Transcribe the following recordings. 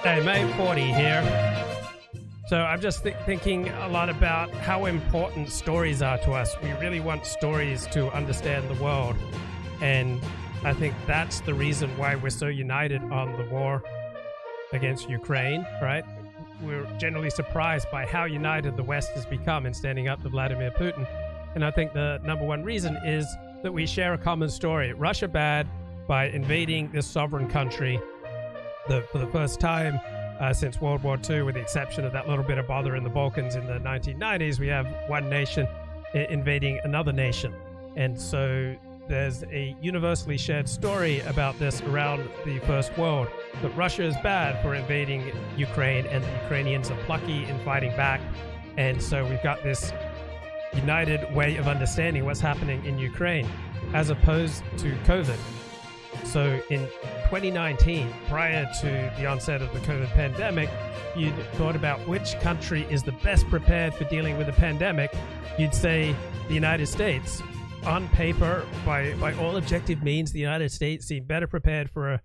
Hey, May 40 here. So I'm just thinking a lot about how important stories are to us. We really want stories to understand the world. And I think that's the reason why we're so united on the war against Ukraine, right? We're generally surprised by how united the West has become in standing up to Vladimir Putin. And I think the number one reason is that we share a common story. Russia bad by invading this sovereign country for the first time since World War II, with the exception of that little bit of bother in the Balkans in the 1990s. We have one nation invading another nation. And so there's a universally shared story about this around the First World, that Russia is bad for invading Ukraine and the Ukrainians are plucky in fighting back. And so we've got this united way of understanding what's happening in Ukraine, as opposed to COVID. So in 2019, prior to the onset of the COVID pandemic, you'd thought about which country is the best prepared for dealing with a pandemic. You'd say the United States. On paper, by all objective means, the United States seemed better prepared for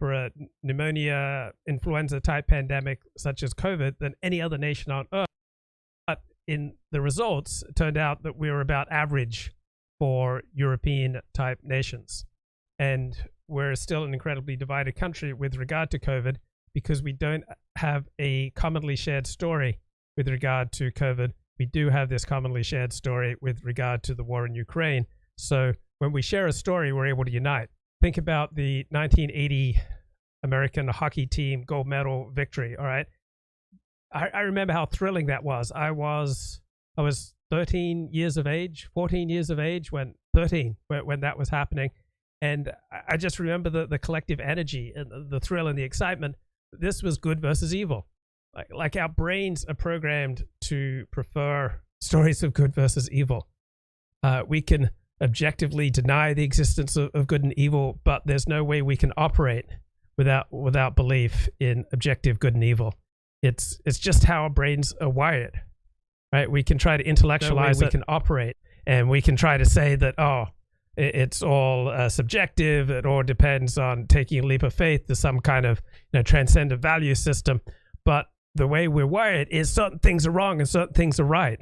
a pneumonia, influenza type pandemic such as COVID than any other nation on Earth. But in the results, it turned out that we were about average for European type nations. And we're still an incredibly divided country with regard to COVID because we don't have a commonly shared story with regard to COVID. We do have this commonly shared story with regard to the war in Ukraine. So when we share a story, we're able to unite. Think about the 1980 American hockey team gold medal victory, all right? I remember how thrilling that was. I was 13 years of age, 14 years of age when that was happening. And I just remember the collective energy and the thrill and the excitement. This was good versus evil. Like our brains are programmed to prefer stories of good versus evil. We can objectively deny the existence of good and evil, but there's no way we can operate without belief in objective good and evil. It's just how our brains are wired, right? We can try to intellectualize it. We can operate, and we can try to say that, it's all subjective. It all depends on taking a leap of faith to some kind of transcendent value system. But the way we're wired is certain things are wrong and certain things are right.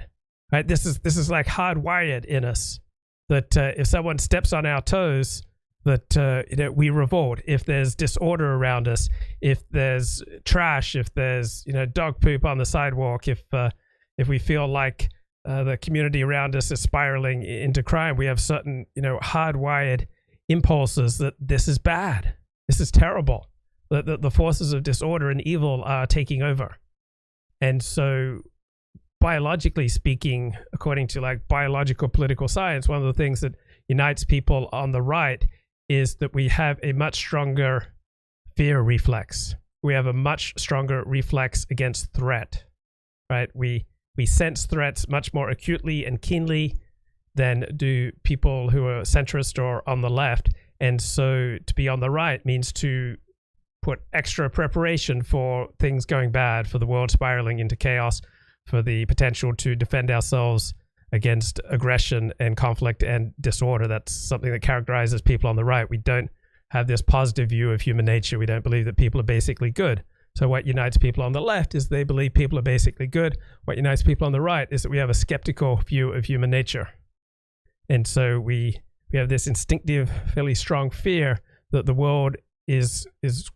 Right? This is like hardwired in us. That if someone steps on our toes, that we revolt. If there's disorder around us, if there's trash, if there's dog poop on the sidewalk, if we feel like the community around us is spiraling into crime, we have certain hardwired impulses that this is bad, this is terrible, that the forces of disorder and evil are taking over. And so biologically speaking, according to biological political science, one of the things that unites people on the right is that we have a much stronger fear reflex. We have a much stronger reflex against threat, right? We sense threats much more acutely and keenly than do people who are centrist or on the left. And so to be on the right means to put extra preparation for things going bad, for the world spiraling into chaos, for the potential to defend ourselves against aggression and conflict and disorder. That's something that characterizes people on the right. We don't have this positive view of human nature. We don't believe that people are basically good. So what unites people on the left is they believe people are basically good. What unites people on the right is that we have a skeptical view of human nature. And so we have this instinctive, fairly strong fear that the world is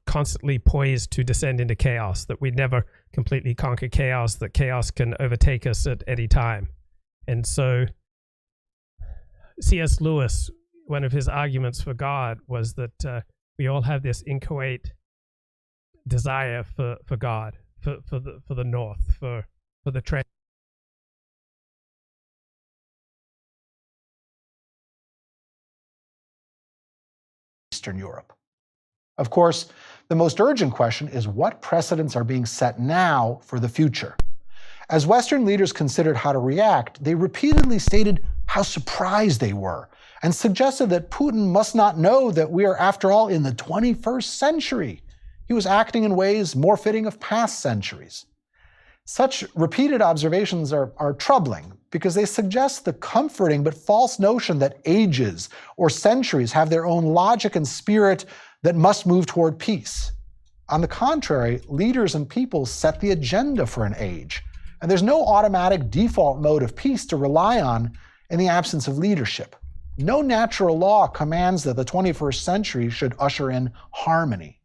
constantly poised to descend into chaos, that we never completely conquer chaos, that chaos can overtake us at any time. And so C.S. Lewis, one of his arguments for God was that we all have this inchoate desire for God, for the North, for the trend. Eastern Europe. Of course, the most urgent question is what precedents are being set now for the future? As Western leaders considered how to react, they repeatedly stated how surprised they were and suggested that Putin must not know that we are, after all, in the 21st century. He was acting in ways more fitting of past centuries. Such repeated observations are troubling because they suggest the comforting but false notion that ages or centuries have their own logic and spirit that must move toward peace. On the contrary, leaders and people set the agenda for an age, and there's no automatic default mode of peace to rely on in the absence of leadership. No natural law commands that the 21st century should usher in harmony.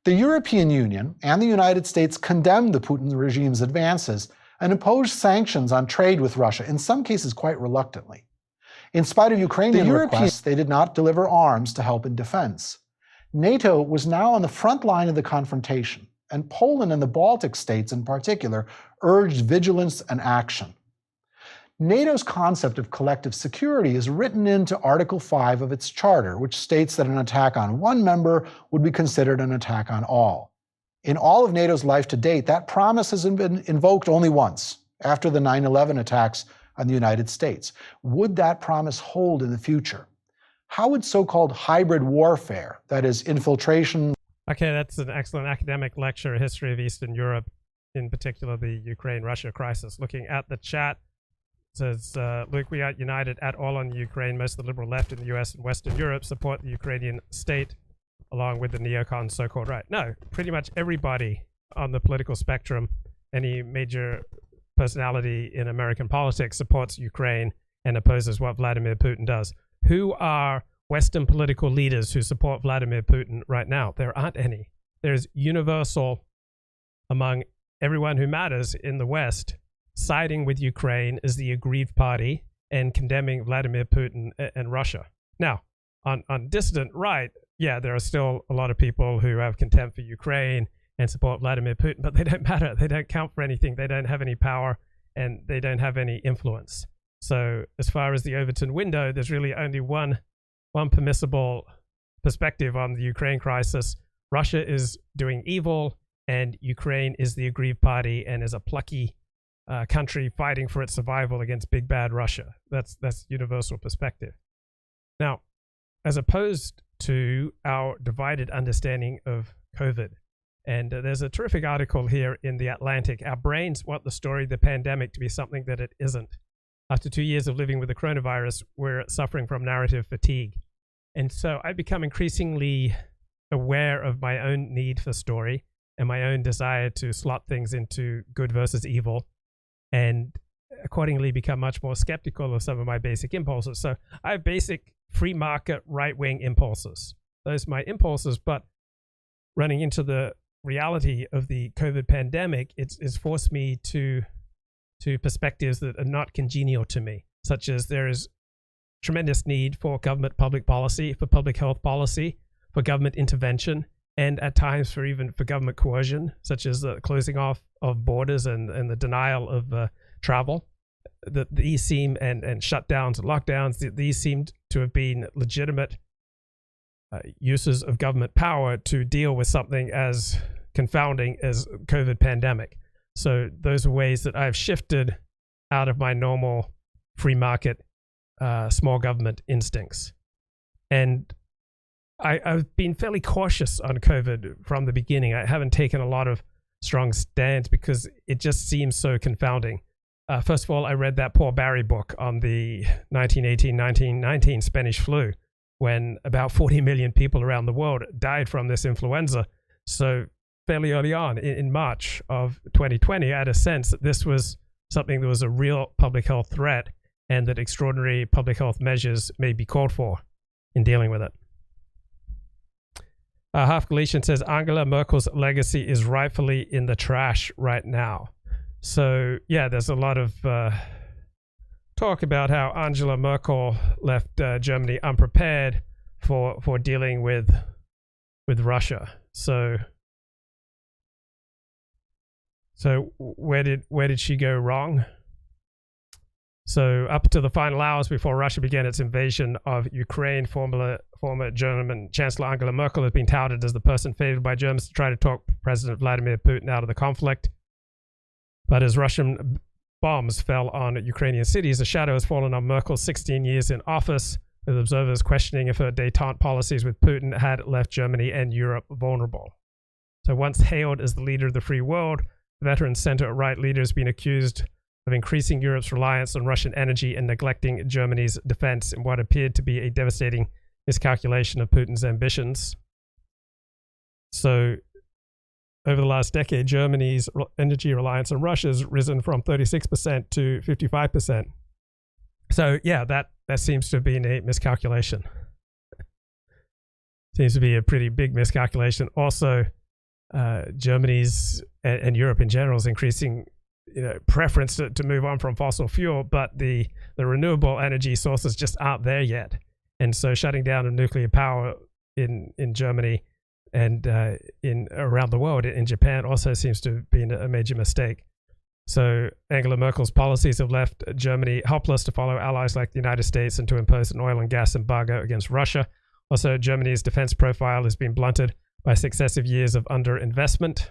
The European Union and the United States condemned the Putin regime's advances and imposed sanctions on trade with Russia, in some cases quite reluctantly. In spite of Ukrainian requests, they did not deliver arms to help in defense. NATO was now on the front line of the confrontation, and Poland and the Baltic states in particular urged vigilance and action. NATO's concept of collective security is written into Article 5 of its charter, which states that an attack on one member would be considered an attack on all. In all of NATO's life to date, that promise has been invoked only once, after the 9/11 attacks on the United States. Would that promise hold in the future? How would so-called hybrid warfare, that is infiltration... Okay, that's an excellent academic lecture, History of Eastern Europe, in particular the Ukraine-Russia crisis. Looking at the chat, says, Luke, we are united at all on Ukraine. Most of the liberal left in the US and Western Europe support the Ukrainian state, along with the neocon so-called right. No, pretty much everybody on the political spectrum, any major personality in American politics supports Ukraine and opposes what Vladimir Putin does. Who are Western political leaders who support Vladimir Putin right now? There aren't any. There's universal, among everyone who matters in the West, siding with Ukraine as the aggrieved party and condemning Vladimir Putin and Russia. Now, on dissident right, yeah, there are still a lot of people who have contempt for Ukraine and support Vladimir Putin, but they don't matter. They don't count for anything. They don't have any power, and they don't have any influence. So as far as the Overton window, there's really only one permissible perspective on the Ukraine crisis. Russia is doing evil, and Ukraine is the aggrieved party and is a plucky country fighting for its survival against big bad Russia. That's universal perspective. Now, as opposed to our divided understanding of COVID, and there's a terrific article here in The Atlantic. Our brains want the story of the pandemic to be something that it isn't. After 2 years of living with the coronavirus, we're suffering from narrative fatigue. And so I've become increasingly aware of my own need for story and my own desire to slot things into good versus evil, and accordingly become much more skeptical of some of my basic impulses. So I have basic free market right-wing impulses. Those are my impulses, but running into the reality of the COVID pandemic, it's forced me to perspectives that are not congenial to me, such as there is tremendous need for government public policy, for public health policy, for government intervention, and at times for government coercion, such as the closing off of borders and the denial of travel. These seem, and shutdowns and lockdowns, these seem to have been legitimate uses of government power to deal with something as confounding as COVID pandemic. So those are ways that I've shifted out of my normal free market, small government instincts. And I've been fairly cautious on COVID from the beginning. I haven't taken a lot of strong stands because it just seems so confounding. First of all, I read that Paul Barry book on the 1918-1919 Spanish flu, when about 40 million people around the world died from this influenza. So fairly early on in March of 2020, I had a sense that this was something that was a real public health threat and that extraordinary public health measures may be called for in dealing with it. Half Galician says Angela Merkel's legacy is rightfully in the trash right now. So yeah, there's a lot of talk about how Angela Merkel left Germany unprepared for dealing with Russia. So where did she go wrong? So up to the final hours before Russia began its invasion of Ukraine, former German Chancellor Angela Merkel has been touted as the person favored by Germans to try to talk President Vladimir Putin out of the conflict. But as Russian bombs fell on Ukrainian cities, a shadow has fallen on Merkel's 16 years in office, with observers questioning if her détente policies with Putin had left Germany and Europe vulnerable. So once hailed as the leader of the free world, the veteran center-right leader has been accused of increasing Europe's reliance on Russian energy and neglecting Germany's defense in what appeared to be a devastating miscalculation of Putin's ambitions. So over the last decade, Germany's energy reliance on Russia has risen from 36% to 55%. So yeah, that seems to have been a miscalculation. Seems to be a pretty big miscalculation. Also, Germany's and Europe in general is increasing, preference to move on from fossil fuel, but the renewable energy sources just aren't there yet. And so shutting down of nuclear power in Germany and in around the world, in Japan, also seems to have been a major mistake. So Angela Merkel's policies have left Germany helpless to follow allies like the United States and to impose an oil and gas embargo against Russia. Also, Germany's defense profile has been blunted by successive years of underinvestment,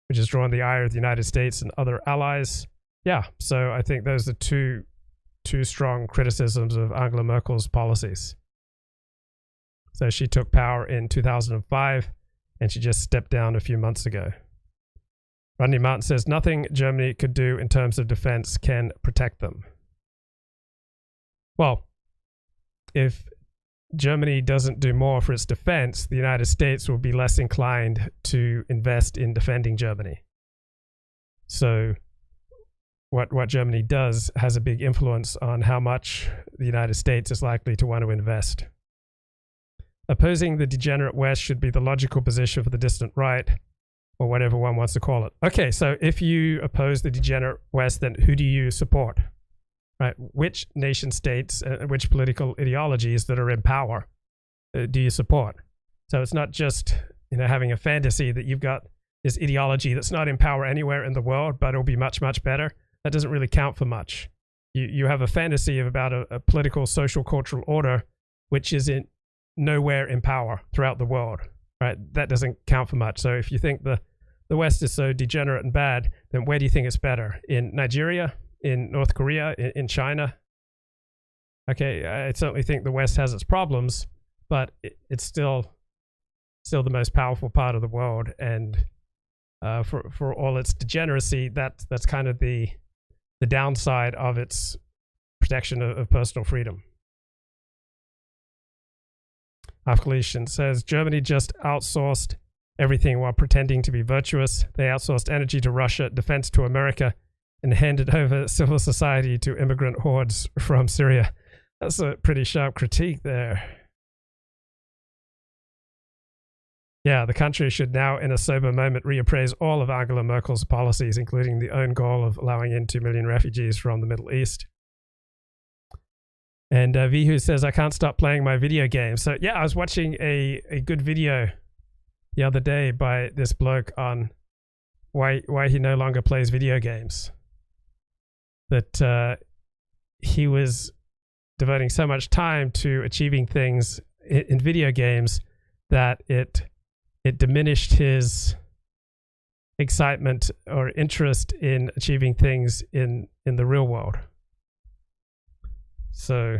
which has drawn the ire of the United States and other allies. Yeah, so I think those are two strong criticisms of Angela Merkel's policies. So she took power in 2005, and she just stepped down a few months ago. Rodney Martin says, nothing Germany could do in terms of defense can protect them. Well, if Germany doesn't do more for its defense, the United States will be less inclined to invest in defending Germany. So what Germany does has a big influence on how much the United States is likely to want to invest. Opposing the degenerate West should be the logical position for the distant right, or whatever one wants to call it. Okay, so if you oppose the degenerate West, then who do you support? Right? Which nation states and which political ideologies that are in power do you support? So it's not just having a fantasy that you've got this ideology that's not in power anywhere in the world, but it'll be much, much better. That doesn't really count for much. You have a fantasy about a political, social, cultural order which is nowhere in power throughout the world. Right? That doesn't count for much. So if you think the West is so degenerate and bad, then where do you think it's better? In Nigeria? In North Korea? In China? Okay, I certainly think the West has its problems, but it's still the most powerful part of the world. And for all its degeneracy, that's kind of the downside of its protection of personal freedom. Afghanistan says, Germany just outsourced everything while pretending to be virtuous. They outsourced energy to Russia, defense to America, and handed over civil society to immigrant hordes from Syria. That's a pretty sharp critique there. Yeah, the country should now, in a sober moment, reappraise all of Angela Merkel's policies, including the own goal of allowing in 2 million refugees from the Middle East. And Vihu says, I can't stop playing my video game. So yeah, I was watching a good video the other day by this bloke on why he no longer plays video games. That he was devoting so much time to achieving things in video games that it diminished his excitement or interest in achieving things in the real world. So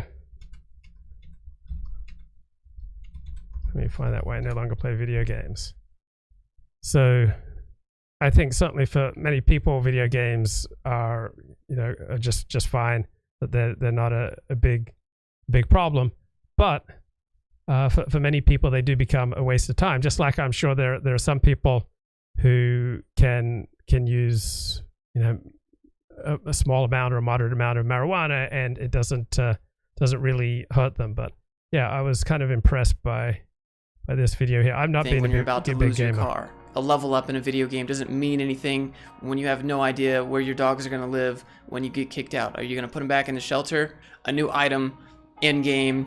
let me find out why I no longer play video games. So I think certainly for many people, video games are just fine. That they're not a big problem. But for many people, they do become a waste of time. Just like I'm sure there are some people who can use a small amount or a moderate amount of marijuana, and it doesn't really hurt them. But yeah, I was kind of impressed by this video here. I'm not being when a you're about to big lose your gamer. car. A level up in a video game doesn't mean anything when you have no idea where your dogs are going to live when you get kicked out. Are you going to put them back in the shelter? A new item in game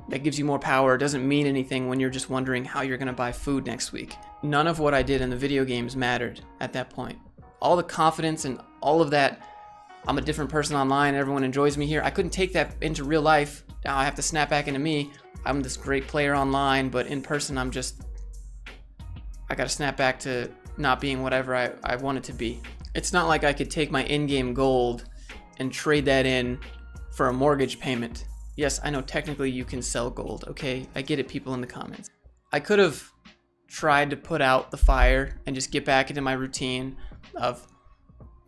that gives you more power doesn't mean anything when you're just wondering how you're going to buy food next week. None of what I did in the video games mattered at that point. All the confidence and all of that, I'm a different person online, everyone enjoys me here. I couldn't take that into real life. Now I have to snap back into me. I'm this great player online, but in person I gotta snap back to not being whatever I wanted to be. It's not like I could take my in-game gold and trade that in for a mortgage payment. Yes, I know technically you can sell gold, okay? I get it, people in the comments. I could have tried to put out the fire and just get back into my routine of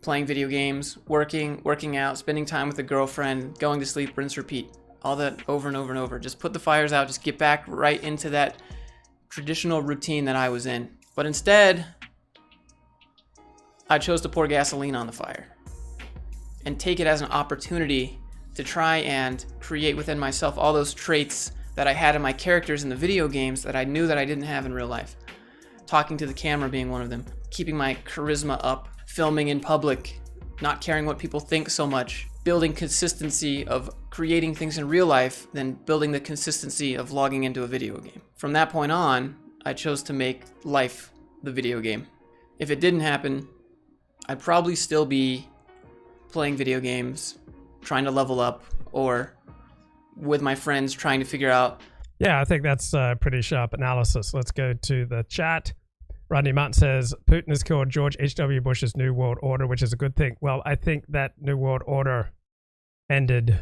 playing video games, working out, spending time with a girlfriend, going to sleep, rinse, repeat. All that over and over and over. Just put the fires out, just get back right into that traditional routine that I was in. But instead, I chose to pour gasoline on the fire and take it as an opportunity to try and create within myself all those traits that I had in my characters in the video games that I knew that I didn't have in real life. Talking to the camera being one of them, keeping my charisma up, filming in public, not caring what people think so much, building consistency of creating things in real life, then building the consistency of logging into a video game. From that point on, I chose to make life the video game. If it didn't happen, I'd probably still be playing video games, trying to level up, or with my friends trying to figure out. Yeah, I think that's pretty sharp analysis. Let's go to the chat. Rodney Martin says, Putin has killed George H.W. Bush's New World Order, which is a good thing. Well, I think that New World Order ended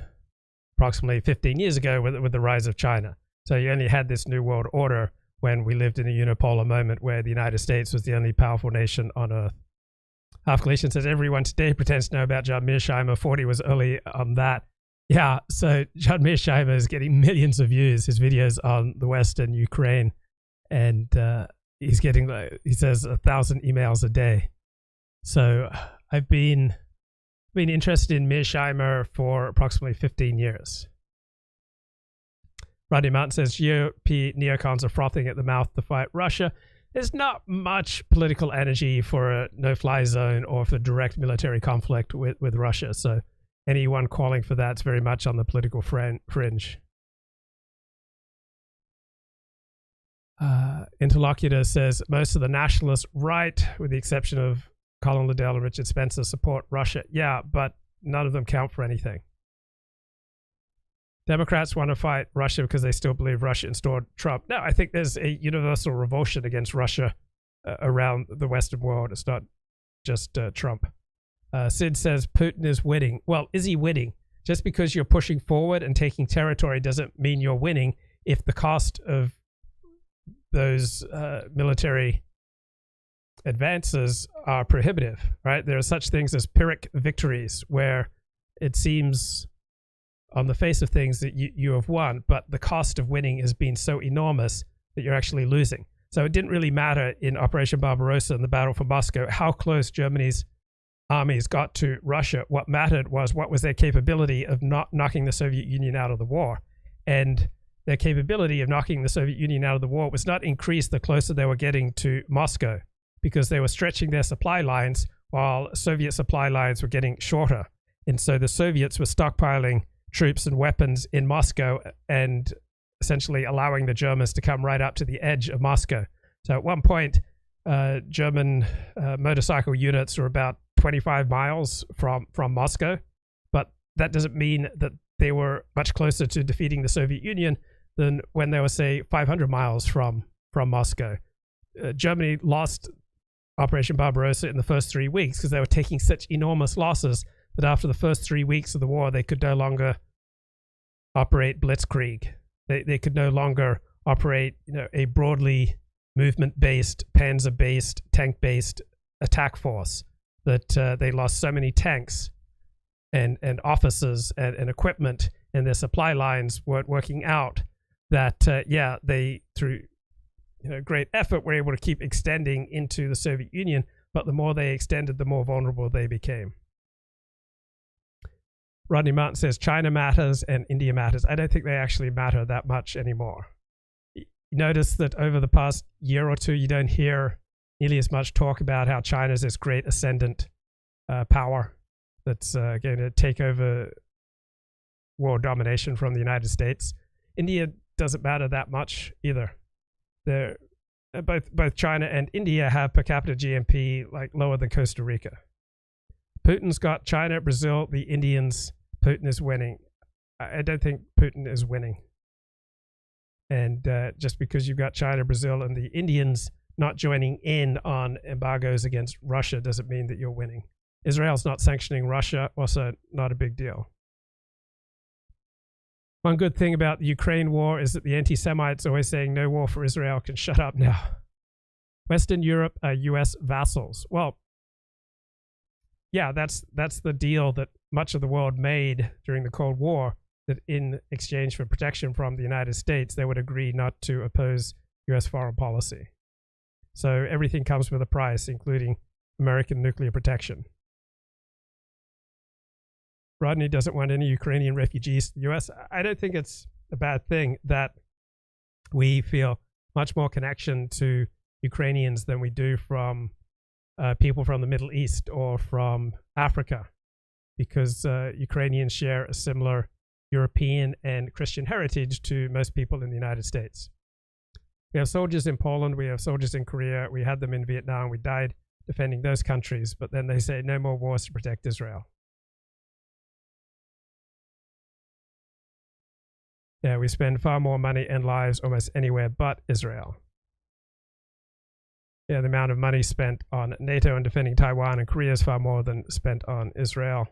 approximately 15 years ago with the rise of China. So you only had this New World Order when we lived in a unipolar moment where the United States was the only powerful nation on Earth. Half Galatian says, everyone today pretends to know about John Mearsheimer. 40 was early on that. Yeah, so John Mearsheimer is getting millions of views, his videos on the Western Ukraine, and he's getting, he says, 1,000 emails a day. So I've been interested in Mearsheimer for approximately 15 years. Rodney Martin says, GOP neocons are frothing at the mouth to fight Russia. There's not much political energy for a no-fly zone or for direct military conflict with Russia. So anyone calling for that's very much on the political fringe. Interlocutor says, most of the nationalist right, with the exception of Colin Liddell and Richard Spencer, support Russia. Yeah, but none of them count for anything. Democrats want to fight Russia because they still believe Russia installed Trump. No, I think there's a universal revulsion against Russia around the Western world. It's not just Trump. Sid says Putin is winning. Well, is he winning? Just because you're pushing forward and taking territory doesn't mean you're winning if the cost of those military advances are prohibitive, right? There are such things as Pyrrhic victories where it seems on the face of things that you have won, but the cost of winning has been so enormous that you're actually losing. So it didn't really matter in Operation Barbarossa and the Battle for Moscow how close Germany's armies got to Russia. What mattered was what was their capability of not knocking the Soviet Union out of the war. And their capability of knocking the Soviet Union out of the war was not increased the closer they were getting to Moscow, because they were stretching their supply lines while Soviet supply lines were getting shorter. And so the Soviets were stockpiling troops and weapons in Moscow and essentially allowing the Germans to come right up to the edge of Moscow. So at one point, German motorcycle units were about 25 miles from Moscow, but that doesn't mean that they were much closer to defeating the Soviet Union than when they were, say, 500 miles from Moscow. Germany lost Operation Barbarossa in the first 3 weeks because they were taking such enormous losses that after the first 3 weeks of the war, they could no longer operate blitzkrieg. They could no longer operate, a broadly movement-based, panzer-based, tank-based attack force. That they lost so many tanks and officers and equipment, and their supply lines weren't working out. That they through great effort were able to keep extending into the Soviet Union, but the more they extended, the more vulnerable they became. Rodney Martin says China matters and India matters. I don't think they actually matter that much anymore. You notice that over the past year or two, you don't hear nearly as much talk about how China's this great ascendant power that's going to take over world domination from the United States. India doesn't matter that much either. They're both China and India have per capita GNP like lower than Costa Rica. Putin's got China, Brazil, the Indians. Putin is winning. I don't think Putin is winning. And just because you've got China, Brazil, and the Indians not joining in on embargoes against Russia doesn't mean that you're winning. Israel's not sanctioning Russia, also not a big deal. One good thing about the Ukraine war is that the anti-Semites always saying no war for Israel can shut up now. Western Europe are US vassals. Well, yeah, that's the deal that much of the world made during the Cold War, that in exchange for protection from the United States, they would agree not to oppose US foreign policy. So everything comes with a price, including American nuclear protection. Rodney doesn't want any Ukrainian refugees to the US. I don't think it's a bad thing that we feel much more connection to Ukrainians than we do from people from the Middle East or from Africa, because Ukrainians share a similar European and Christian heritage to most people in the United States. We have soldiers in Poland, we have soldiers in Korea, we had them in Vietnam, we died defending those countries, but then they say no more wars to protect Israel. Yeah, we spend far more money and lives almost anywhere but Israel. Yeah, the amount of money spent on NATO and defending Taiwan and Korea is far more than spent on Israel.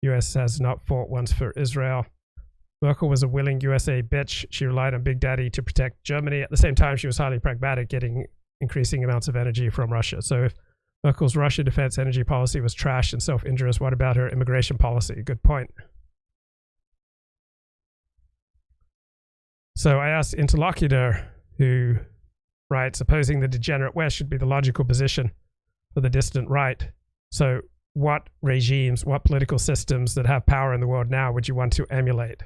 US has not fought once for Israel. Merkel was a willing USA bitch. She relied on Big Daddy to protect Germany. At the same time, she was highly pragmatic, getting increasing amounts of energy from Russia. So if Merkel's Russia defense energy policy was trash and self-injurious, what about her immigration policy? Good point. So I asked Interlocutor, who writes, opposing the degenerate West should be the logical position for the distant right. So what regimes, what political systems that have power in the world now would you want to emulate?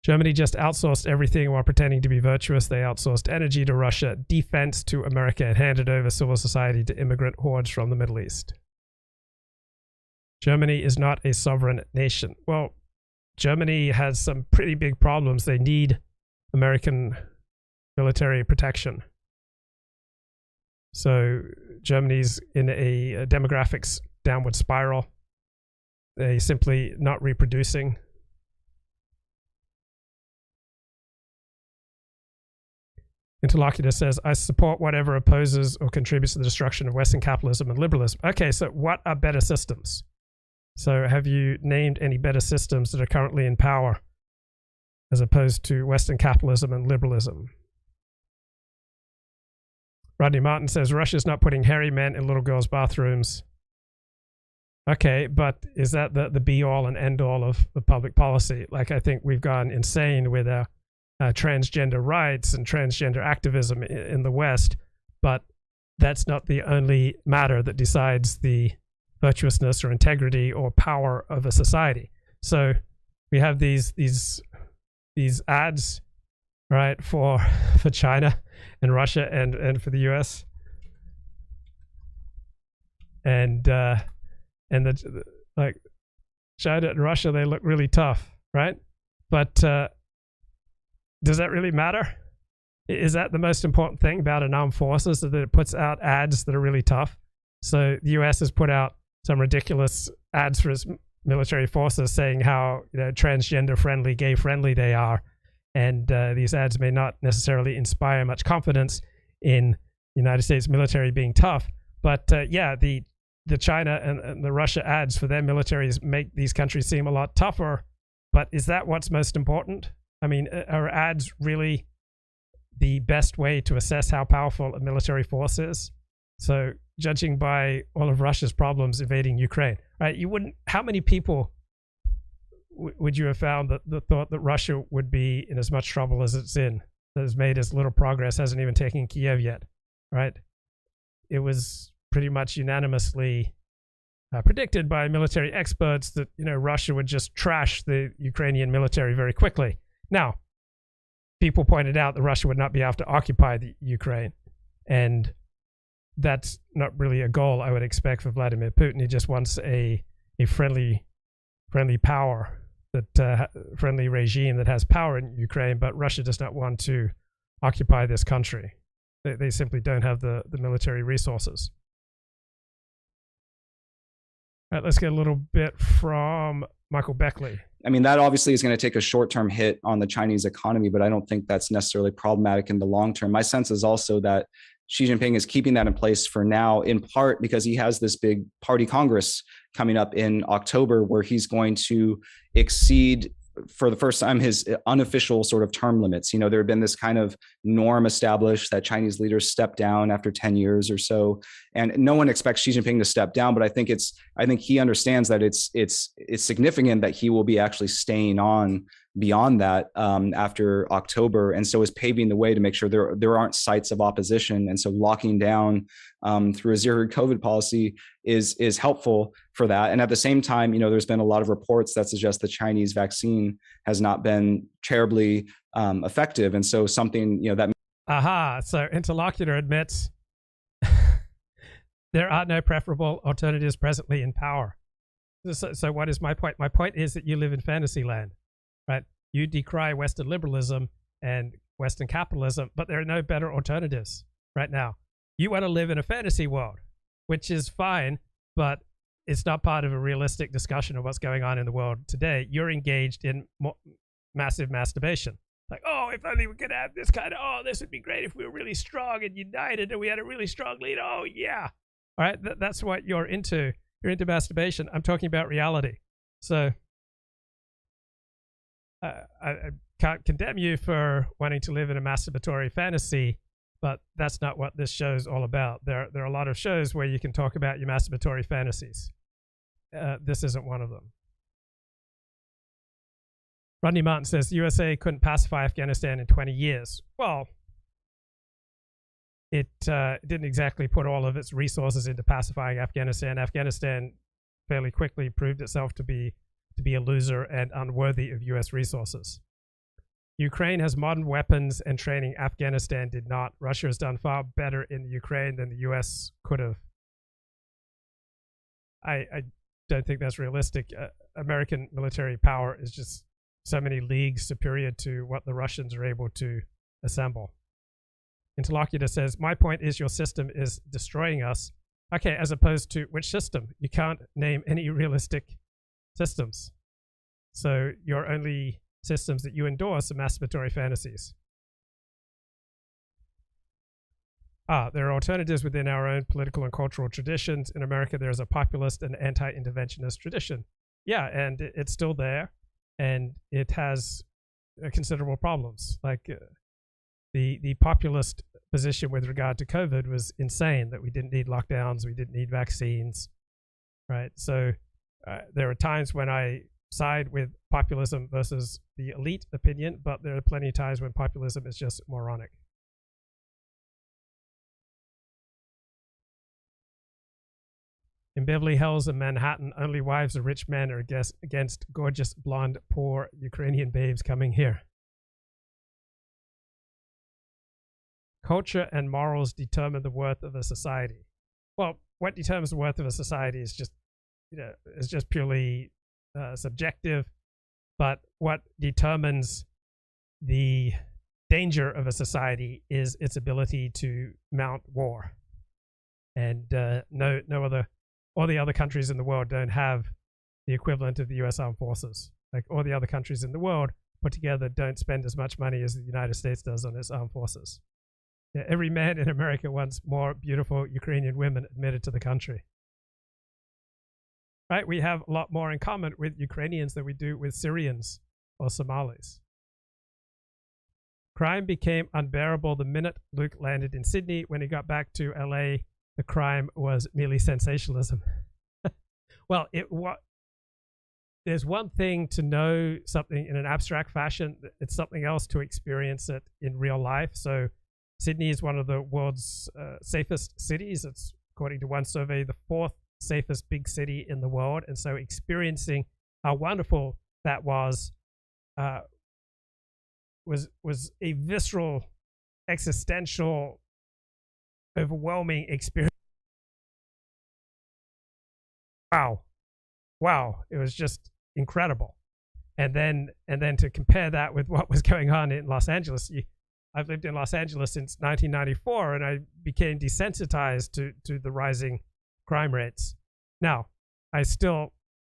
Germany just outsourced everything while pretending to be virtuous. They outsourced energy to Russia, defense to America, and handed over civil society to immigrant hordes from the Middle East. Germany is not a sovereign nation. Well, Germany has some pretty big problems. They need American military protection. So Germany's in a demographics downward spiral. They simply not reproducing. Interlocutor says, I support whatever opposes or contributes to the destruction of Western capitalism and liberalism. Okay, so what are better systems? So have you named any better systems that are currently in power as opposed to Western capitalism and liberalism? Rodney Martin says, Russia's not putting hairy men in little girls' bathrooms. Okay, but is that the be-all and end-all of public policy? Like, I think we've gone insane with our transgender rights and transgender activism in the West, but that's not the only matter that decides the virtuousness or integrity or power of a society. So we have these ads, right, for China and Russia and for the US, and like China and Russia, they look really tough, right? But does that really matter? Is that the most important thing about an armed forces, that it puts out ads that are really tough? So the US has put out some ridiculous ads for its military forces saying how, you know, transgender friendly, gay friendly they are, and these ads may not necessarily inspire much confidence in the United States military being tough. But yeah, the China and the Russia ads for their militaries make these countries seem a lot tougher. But is that what's most important? I mean, are ads really the best way to assess how powerful a military force is? So judging by all of Russia's problems invading Ukraine, right? You wouldn't, how many people would you have found that thought that Russia would be in as much trouble as it's in, that has made as little progress, hasn't even taken Kiev yet, right? It was pretty much unanimously predicted by military experts that, you know, Russia would just trash the Ukrainian military very quickly. Now, people pointed out that Russia would not be able to occupy the Ukraine, and that's not really a goal I would expect for Vladimir Putin. He just wants a friendly power, that friendly regime that has power in Ukraine, but Russia does not want to occupy this country. They simply don't have the military resources. All right, let's get a little bit from Michael Beckley. I mean, that obviously is going to take a short-term hit on the Chinese economy, but I don't think that's necessarily problematic in the long term. My sense is also that Xi Jinping is keeping that in place for now, in part because he has this big party congress coming up in October where he's going to exceed, for the first time, his unofficial sort of term limits. You know, there had been this kind of norm established that Chinese leaders step down after 10 years or so, and no one expects Xi Jinping to step down. But I think he understands that it's significant that he will be actually staying on beyond that after October, and so is paving the way to make sure there aren't sites of opposition. And so locking down through a zero COVID policy is helpful for that. And at the same time, there's been a lot of reports that suggest the Chinese vaccine has not been terribly effective, and so something that. Aha! So Interlocutor admits there are no preferable alternatives presently in power. So what is my point? My point is that you live in fantasy land. Right? You decry Western liberalism and Western capitalism, but there are no better alternatives right now. You want to live in a fantasy world, which is fine, but it's not part of a realistic discussion of what's going on in the world today. You're engaged in massive masturbation. Like, oh, if only we could have this kind of, oh, this would be great if we were really strong and united and we had a really strong leader. Oh, yeah. All right, that's what you're into. You're into masturbation. I'm talking about reality. So I can't condemn you for wanting to live in a masturbatory fantasy, but that's not what this show's all about. There are a lot of shows where you can talk about your masturbatory fantasies. This isn't one of them. Rodney Martin says the USA couldn't pacify Afghanistan in 20 years. Well, it didn't exactly put all of its resources into pacifying Afghanistan. Afghanistan fairly quickly proved itself to be a loser and unworthy of US resources. Ukraine has modern weapons and training. Afghanistan did not. Russia has done far better in Ukraine than the US could have. I don't think that's realistic. American military power is just so many leagues superior to what the Russians are able to assemble. Interlocutor says, my point is your system is destroying us. Okay, as opposed to which system? You can't name any realistic systems. So your only systems that you endorse are masturbatory fantasies. There are alternatives within our own political and cultural traditions. In America, there's a populist and anti-interventionist tradition. Yeah, and it's still there, and it has considerable problems. Like the populist position with regard to COVID was insane, that we didn't need lockdowns, we didn't need vaccines, right? So there are times when I side with populism versus the elite opinion, but there are plenty of times when populism is just moronic. In Beverly Hills and Manhattan, only wives of rich men are against gorgeous, blonde, poor Ukrainian babes coming here. Culture and morals determine the worth of a society. Well, what determines the worth of a society is just purely subjective. But what determines the danger of a society is its ability to mount war. And all the other countries in the world don't have the equivalent of the U.S. Armed Forces. Like all the other countries in the world put together don't spend as much money as the United States does on its armed forces. Yeah, every man in America wants more beautiful Ukrainian women admitted to the country. Right? We have a lot more in common with Ukrainians than we do with Syrians or Somalis. Crime became unbearable the minute Luke landed in Sydney. When he got back to LA, the crime was merely sensationalism. Well, there's one thing to know something in an abstract fashion. It's something else to experience it in real life. So Sydney is one of the world's safest cities. It's, according to one survey, the fourth safest big city in the world. And so experiencing how wonderful that was a visceral, existential, overwhelming experience. Wow, it was just incredible. And then to compare that with what was going on in Los Angeles. I've lived in Los Angeles since 1994, and I became desensitized to the rising crime rates. Now, I still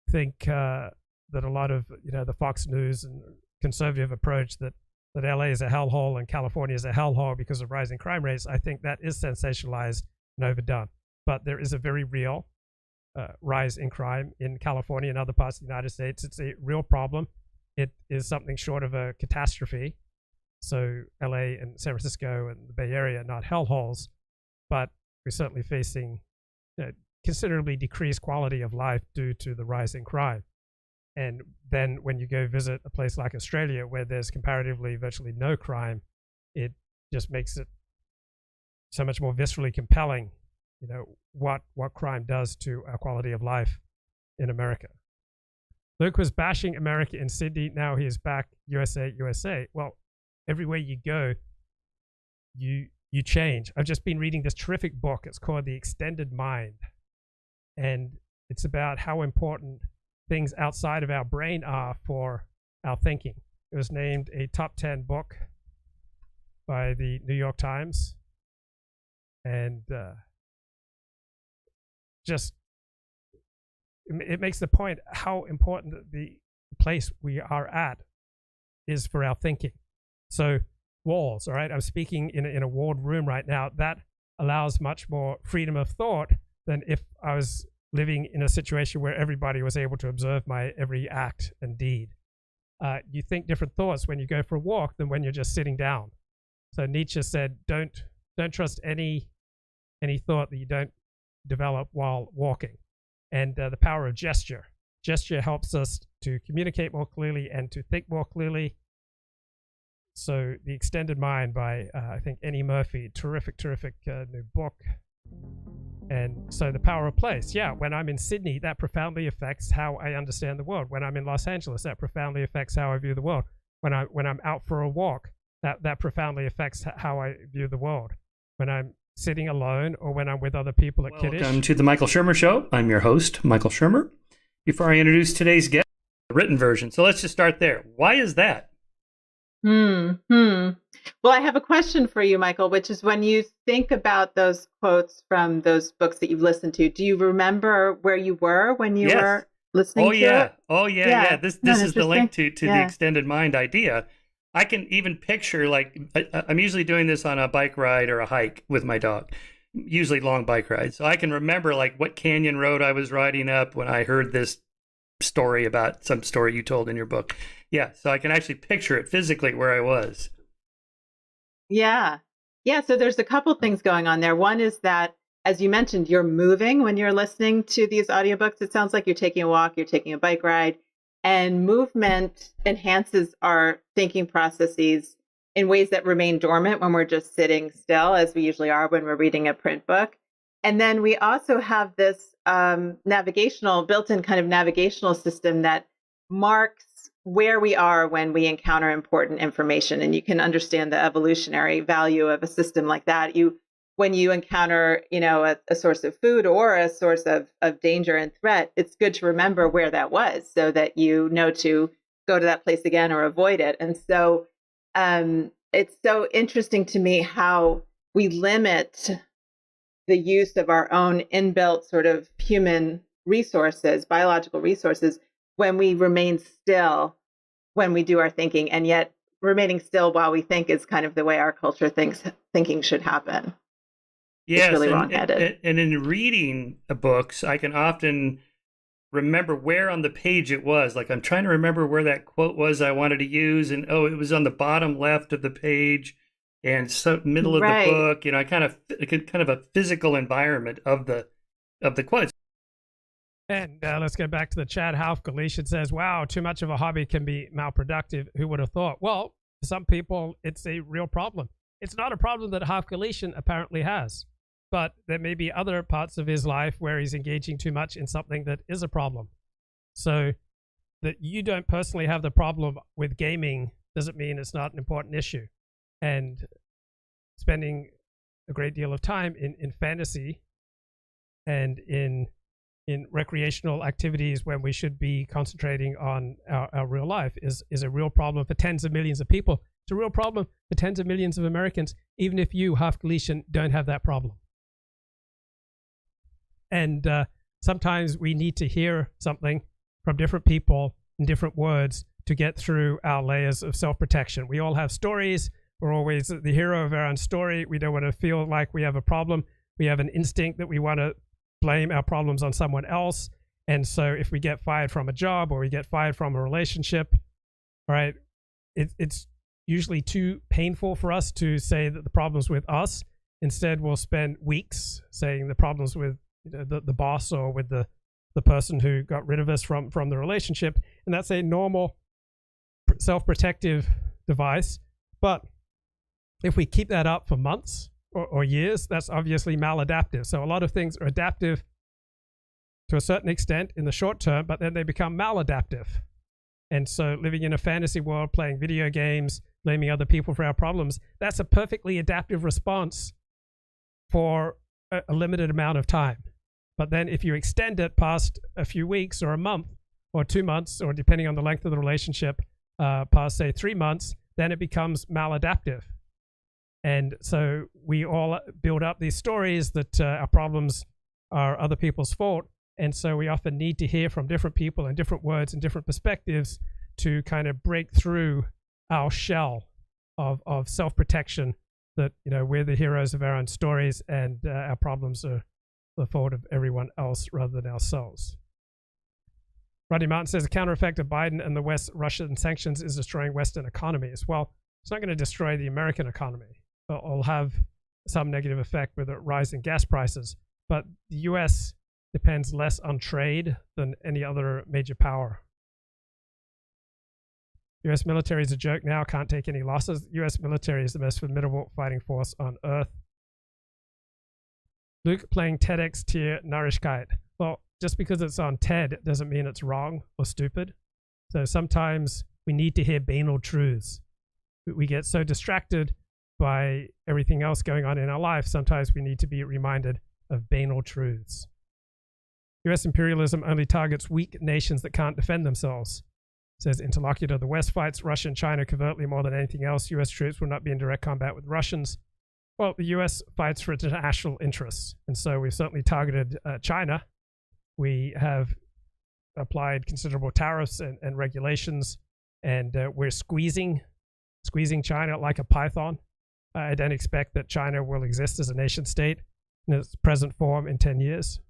think that a lot of the Fox News and conservative approach that LA is a hellhole and California is a hellhole because of rising crime rates, I think that is sensationalized and overdone. But there is a very real rise in crime in California and other parts of the United States. It's a real problem. It is something short of a catastrophe. So LA and San Francisco and the Bay Area are not hellholes, but we're certainly facing considerably decreased quality of life due to the rise in crime. And then when you go visit a place like Australia, where there's comparatively virtually no crime, it just makes it so much more viscerally compelling, what crime does to our quality of life in America. Luke was bashing America in Sydney. Now he is back, USA, USA. Well, everywhere you go, you change. I've just been reading this terrific book. It's called The Extended Mind. And it's about how important things outside of our brain are for our thinking. It was named a top 10 book by the New York Times. And it makes the point how important the place we are at is for our thinking. So walls, all right? I'm speaking in a walled room right now. That allows much more freedom of thought than if I was living in a situation where everybody was able to observe my every act and deed. You think different thoughts when you go for a walk than when you're just sitting down. So Nietzsche said, don't trust any thought that you don't develop while walking. And the power of gesture. Gesture helps us to communicate more clearly and to think more clearly. So The Extended Mind by, I think, Annie Murphy, terrific new book. And so the power of place. Yeah, when I'm in Sydney, that profoundly affects how I understand the world. When I'm in Los Angeles, that profoundly affects how I view the world. When I'm out for a walk, that profoundly affects how I view the world. When I'm sitting alone or when I'm with other people at Kiddush. Welcome to the Michael Shermer Show. I'm your host, Michael Shermer. Before I introduce today's guest, the written version. So let's just start there. Why is that? Well, I have a question for you, Michael, which is when you think about those quotes from those books that you've listened to, do you remember where you were when you were listening to it? Oh, yeah. This is the link to the extended mind idea. I can even picture, like, I'm usually doing this on a bike ride or a hike with my dog, usually long bike rides. So I can remember, like, what canyon road I was riding up when I heard this story about some story you told in your book. Yeah, so I can actually picture it physically where I was. Yeah. So there's a couple things going on there. One is that, as you mentioned, you're moving when you're listening to these audiobooks. It sounds like you're taking a walk, you're taking a bike ride, and movement enhances our thinking processes in ways that remain dormant when we're just sitting still, as we usually are when we're reading a print book. And then we also have this built-in kind of navigational system that marks where we are when we encounter important information. And you can understand the evolutionary value of a system like that. When you encounter, a source of food or a source of danger and threat, it's good to remember where that was so that you know to go to that place again or avoid it. And so it's so interesting to me how we limit the use of our own inbuilt sort of human resources, biological resources, when we remain still when we do our thinking. And yet remaining still while we think is kind of the way our culture thinks thinking should happen. Yes, it's really wrong-headed. And in reading books, I can often remember where on the page it was. Like, I'm trying to remember where that quote was I wanted to use, and it was on the bottom left of the page and middle of the book. Kind of a physical environment of the quotes. And let's go back to the chat. Half Galician says, wow, too much of a hobby can be malproductive. Who would have thought? Well, for some people, it's a real problem. It's not a problem that Half Galician apparently has, but there may be other parts of his life where he's engaging too much in something that is a problem. So that you don't personally have the problem with gaming doesn't mean it's not an important issue. And spending a great deal of time in fantasy and in recreational activities when we should be concentrating on our real life is a real problem for tens of millions of people. It's a real problem for tens of millions of Americans, even if you, Half Galician, don't have that problem. And sometimes we need to hear something from different people in different words to get through our layers of self-protection. We all have stories. We're always the hero of our own story. We don't want to feel like we have a problem. We have an instinct that we want to blame our problems on someone else. And so if we get fired from a job or we get fired from a relationship, right, it's usually too painful for us to say that the problem's with us. Instead, we'll spend weeks saying the problem's with the boss or with the the person who got rid of us from the relationship. And that's a normal self-protective device. But if we keep that up for months or years, that's obviously maladaptive. So a lot of things are adaptive to a certain extent in the short term, but then they become maladaptive. And so living in a fantasy world, playing video games, blaming other people for our problems, that's a perfectly adaptive response for a limited amount of time. But then if you extend it past a few weeks or a month or 2 months, or depending on the length of the relationship, past, say, 3 months, then it becomes maladaptive. And so we all build up these stories that our problems are other people's fault. And so we often need to hear from different people and different words and different perspectives to kind of break through our shell of self-protection, that, you know, we're the heroes of our own stories and our problems are the fault of everyone else rather than ourselves. Rodney Martin says the counter effect of Biden and the West-Russian sanctions is destroying Western economies. Well, it's not going to destroy the American economy. It'll have some negative effect with a rise in gas prices, but the U.S. depends less on trade than any other major power. U.S. military is a joke now, can't take any losses. U.S. military is the most formidable fighting force on Earth. Luke playing TEDx tier Narishkeit. Well, just because it's on TED doesn't mean it's wrong or stupid. So sometimes we need to hear banal truths. We get so distracted by everything else going on in our life, sometimes we need to be reminded of banal truths. U.S. imperialism only targets weak nations that can't defend themselves. Says interlocutor, the West fights Russia and China covertly more than anything else. U.S. troops will not be in direct combat with Russians. Well, the U.S. fights for international interests, and so we've certainly targeted China. We have applied considerable tariffs and regulations, and we're squeezing China like a python. I don't expect that China will exist as a nation state in its present form in 10 years.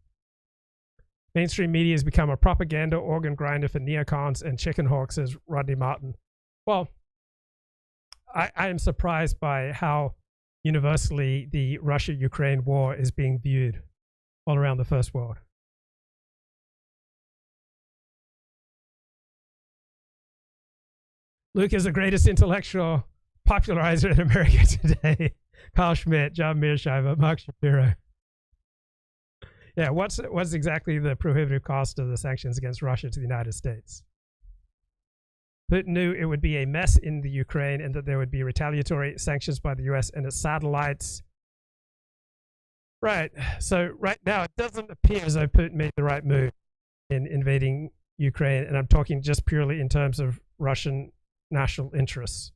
Mainstream media has become a propaganda organ grinder for neocons and chicken hawks, says Rodney Martin. Well, I am surprised by how universally the Russia-Ukraine war is being viewed all around the first world. Luke is the greatest intellectual popularizer in America today. Carl Schmitt, John Mearsheimer, Mark Shapiro. Yeah, what's exactly the prohibitive cost of the sanctions against Russia to the United States? Putin knew it would be a mess in the Ukraine and that there would be retaliatory sanctions by the US and its satellites. Right, so right now it doesn't appear as though Putin made the right move in invading Ukraine, and I'm talking just purely in terms of Russian national interests.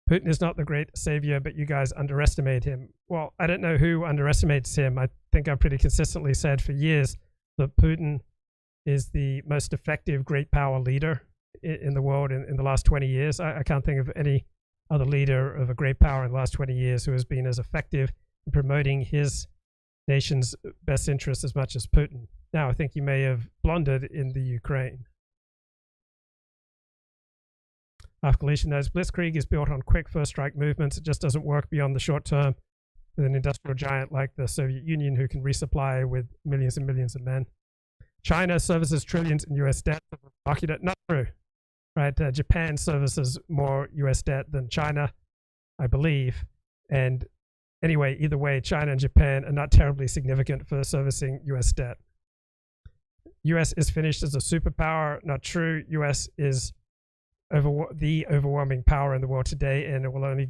Putin is not the great savior, but you guys underestimate him. Well, I don't know who underestimates him. I think I've pretty consistently said for years that Putin is the most effective great power leader in the world in the last 20 years. I can't think of any other leader of a great power in the last 20 years who has been as effective in promoting his nation's best interests as much as Putin. Now, I think he may have blundered in the Ukraine. Galatian knows Blitzkrieg is built on quick first strike movements. It just doesn't work beyond the short term with an industrial giant like the Soviet Union who can resupply with millions and millions of men. China services trillions in US debt. Not true, right? Japan services more US debt than China, I believe. And anyway, either way, China and Japan are not terribly significant for servicing US debt. US is finished as a superpower. Not true. US is the overwhelming power in the world today, and it will only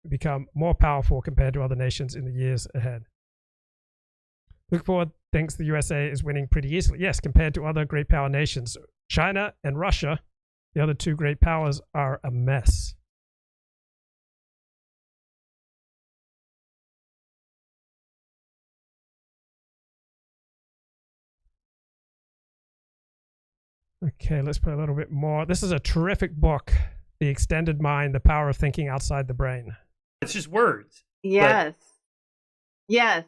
become more powerful compared to other nations in the years ahead. Luke Ford thinks the USA is winning pretty easily. Yes, compared to other great power nations. China and Russia, the other two great powers, are a mess. Okay, let's play a little bit more. This is a terrific book, The Extended Mind, The Power of Thinking Outside the Brain. It's just words. Yes. Yes.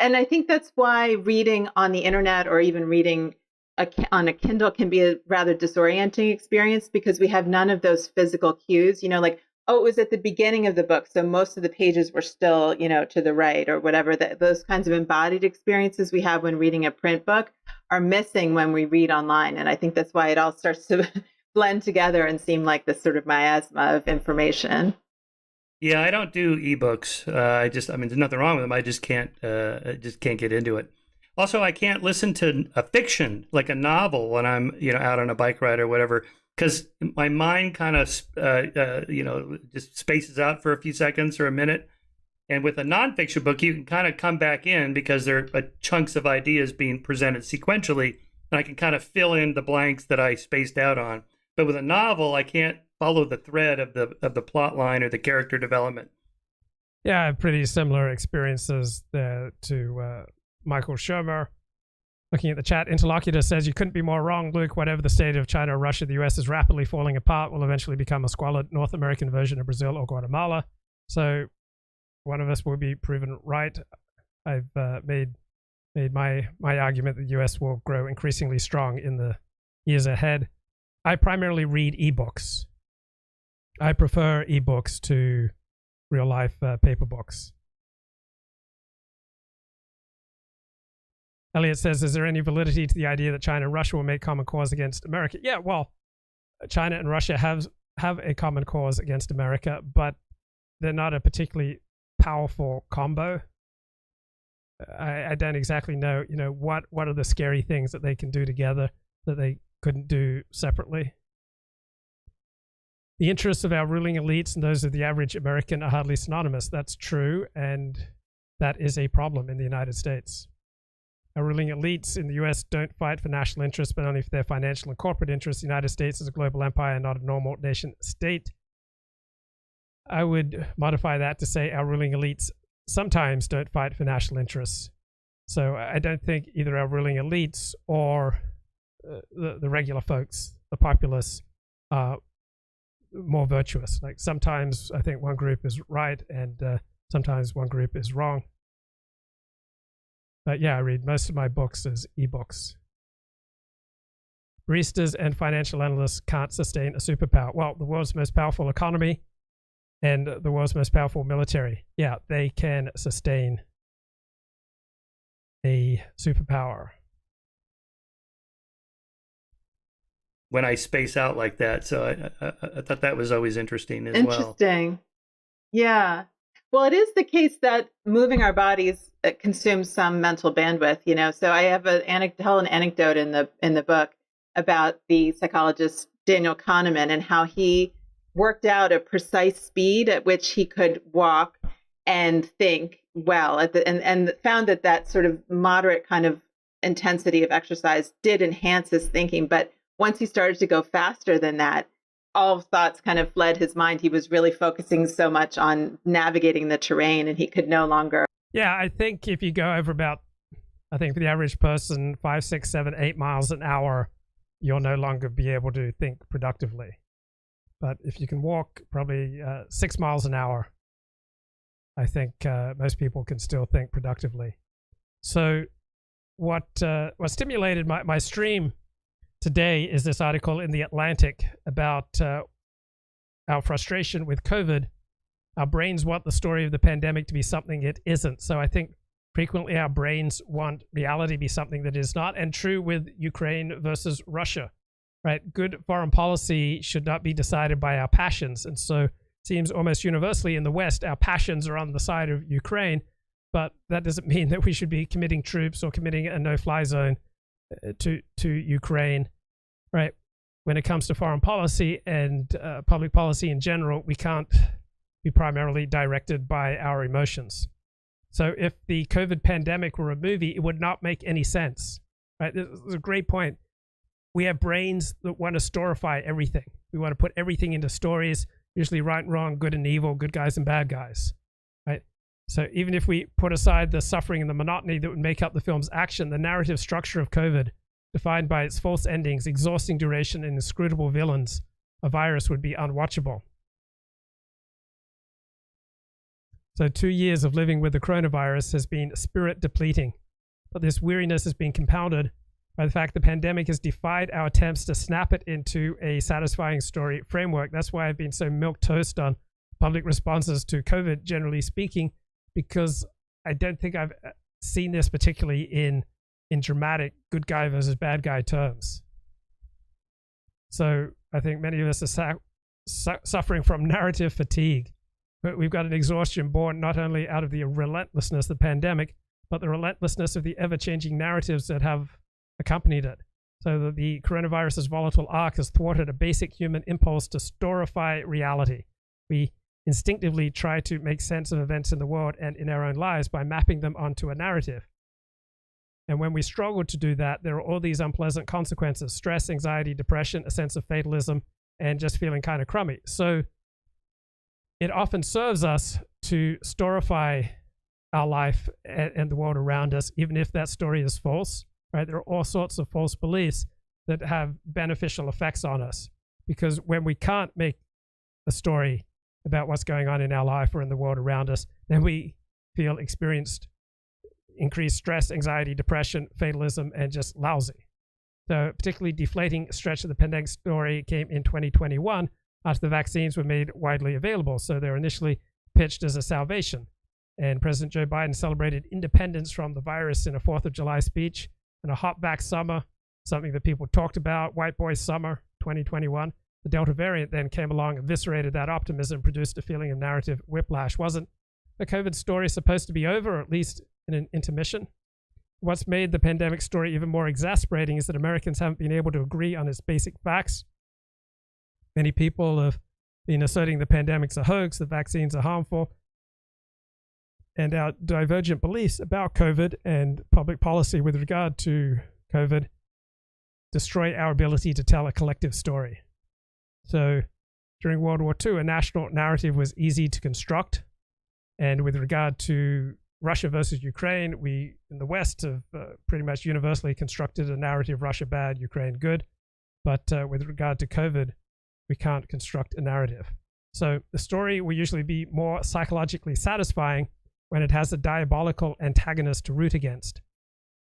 And I think that's why reading on the internet or even reading on a Kindle can be a rather disorienting experience, because we have none of those physical cues. You know, like Oh, it was at the beginning of the book. So most of the pages were still, to the right or whatever. Those kinds of embodied experiences we have when reading a print book are missing when we read online. And I think that's why it all starts to blend together and seem like this sort of miasma of information. Yeah, I don't do ebooks. There's nothing wrong with them. I just can't get into it. Also, I can't listen to a fiction like a novel when I'm, out on a bike ride or whatever, because my mind kind of, just spaces out for a few seconds or a minute. And with a nonfiction book, you can kind of come back in because there are chunks of ideas being presented sequentially, and I can kind of fill in the blanks that I spaced out on. But with a novel, I can't follow the thread of the plot line or the character development. Yeah, I have pretty similar experiences there to Michael Shermer. Looking at the chat, Interlocutor says, you couldn't be more wrong, Luke. Whatever the state of China or Russia, the US is rapidly falling apart, will eventually become a squalid North American version of Brazil or Guatemala. So one of us will be proven right. I've made my argument that the US will grow increasingly strong in the years ahead. I primarily read ebooks. I prefer ebooks to real life paper books. Elliott says, is there any validity to the idea that China and Russia will make common cause against America? Yeah, well, China and Russia have a common cause against America, but they're not a particularly powerful combo. I don't exactly know, what are the scary things that they can do together that they couldn't do separately. The interests of our ruling elites and those of the average American are hardly synonymous. That's true, and that is a problem in the United States. Our ruling elites in the US don't fight for national interests, but only for their financial and corporate interests. The United States is a global empire, not a normal nation state. I would modify that to say our ruling elites sometimes don't fight for national interests. So I don't think either our ruling elites or the regular folks, the populace, are more virtuous. Like sometimes I think one group is right and sometimes one group is wrong. But yeah, I read most of my books as ebooks. Baristas and financial analysts can't sustain a superpower. Well, the world's most powerful economy and the world's most powerful military, yeah, they can sustain a superpower. When I space out like that, so I thought that was always interesting as well. Interesting. Yeah. Well, it is the case that moving our bodies consumes some mental bandwidth, So I have an anecdote in the book about the psychologist Daniel Kahneman and how he worked out a precise speed at which he could walk and think well, and found that sort of moderate kind of intensity of exercise did enhance his thinking. But once he started to go faster than that, all thoughts kind of fled his mind. He was really focusing so much on navigating the terrain, and he could no longer. Yeah, I think if you go over about, I think for the average person, 5, 6, 7, 8 miles an hour, you'll no longer be able to think productively. But if you can walk probably 6 miles an hour, I think most people can still think productively. So what stimulated my stream today is this article in The Atlantic about our frustration with COVID. Our brains want the story of the pandemic to be something it isn't. So I think frequently our brains want reality to be something that is not. And true with Ukraine versus Russia, right? Good foreign policy should not be decided by our passions. And so it seems almost universally in the West, our passions are on the side of Ukraine, but that doesn't mean that we should be committing troops or committing a no-fly zone to Ukraine, right? When it comes to foreign policy and public policy in general, we can't be primarily directed by our emotions. So if the COVID pandemic were a movie, it would not make any sense, right? This is a great point. We have brains that want to storify everything. We want to put everything into stories, usually right and wrong, good and evil, good guys and bad guys, right? So even if we put aside the suffering and the monotony that would make up the film's action, the narrative structure of COVID, defined by its false endings, exhausting duration, and inscrutable villains, a virus would be unwatchable. So 2 years of living with the coronavirus has been spirit depleting, but this weariness has been compounded by the fact the pandemic has defied our attempts to snap it into a satisfying story framework. That's why I've been so milquetoast on public responses to COVID, generally speaking, because I don't think I've seen this particularly in dramatic good guy versus bad guy terms. So I think many of us are suffering from narrative fatigue. But we've got an exhaustion born not only out of the relentlessness of the pandemic, but the relentlessness of the ever-changing narratives that have accompanied it. So that the coronavirus's volatile arc has thwarted a basic human impulse to storify reality. We instinctively try to make sense of events in the world and in our own lives by mapping them onto a narrative. And when we struggle to do that, there are all these unpleasant consequences: stress, anxiety, depression, a sense of fatalism, and just feeling kind of crummy. So it often serves us to storify our life and the world around us, even if that story is false, right? There are all sorts of false beliefs that have beneficial effects on us, because when we can't make a story about what's going on in our life or in the world around us, then we experienced increased stress, anxiety, depression, fatalism, and just lousy. So a particularly deflating stretch of the pandemic story came in 2021 after the vaccines were made widely available. So they were initially pitched as a salvation. And President Joe Biden celebrated independence from the virus in a 4th of July speech, and a hot back summer, something that people talked about, white boy summer 2021. The Delta variant then came along, eviscerated that optimism, produced a feeling of narrative whiplash. Wasn't the COVID story supposed to be over, or at least in an intermission? What's made the pandemic story even more exasperating is that Americans haven't been able to agree on its basic facts. Many people have been asserting the pandemic's a hoax, the vaccines are harmful, and our divergent beliefs about COVID and public policy with regard to COVID destroy our ability to tell a collective story. So during World War II, a national narrative was easy to construct. And with regard to Russia versus Ukraine, we in the West have pretty much universally constructed a narrative: Russia bad, Ukraine good. But with regard to COVID, we can't construct a narrative. So the story will usually be more psychologically satisfying when it has a diabolical antagonist to root against,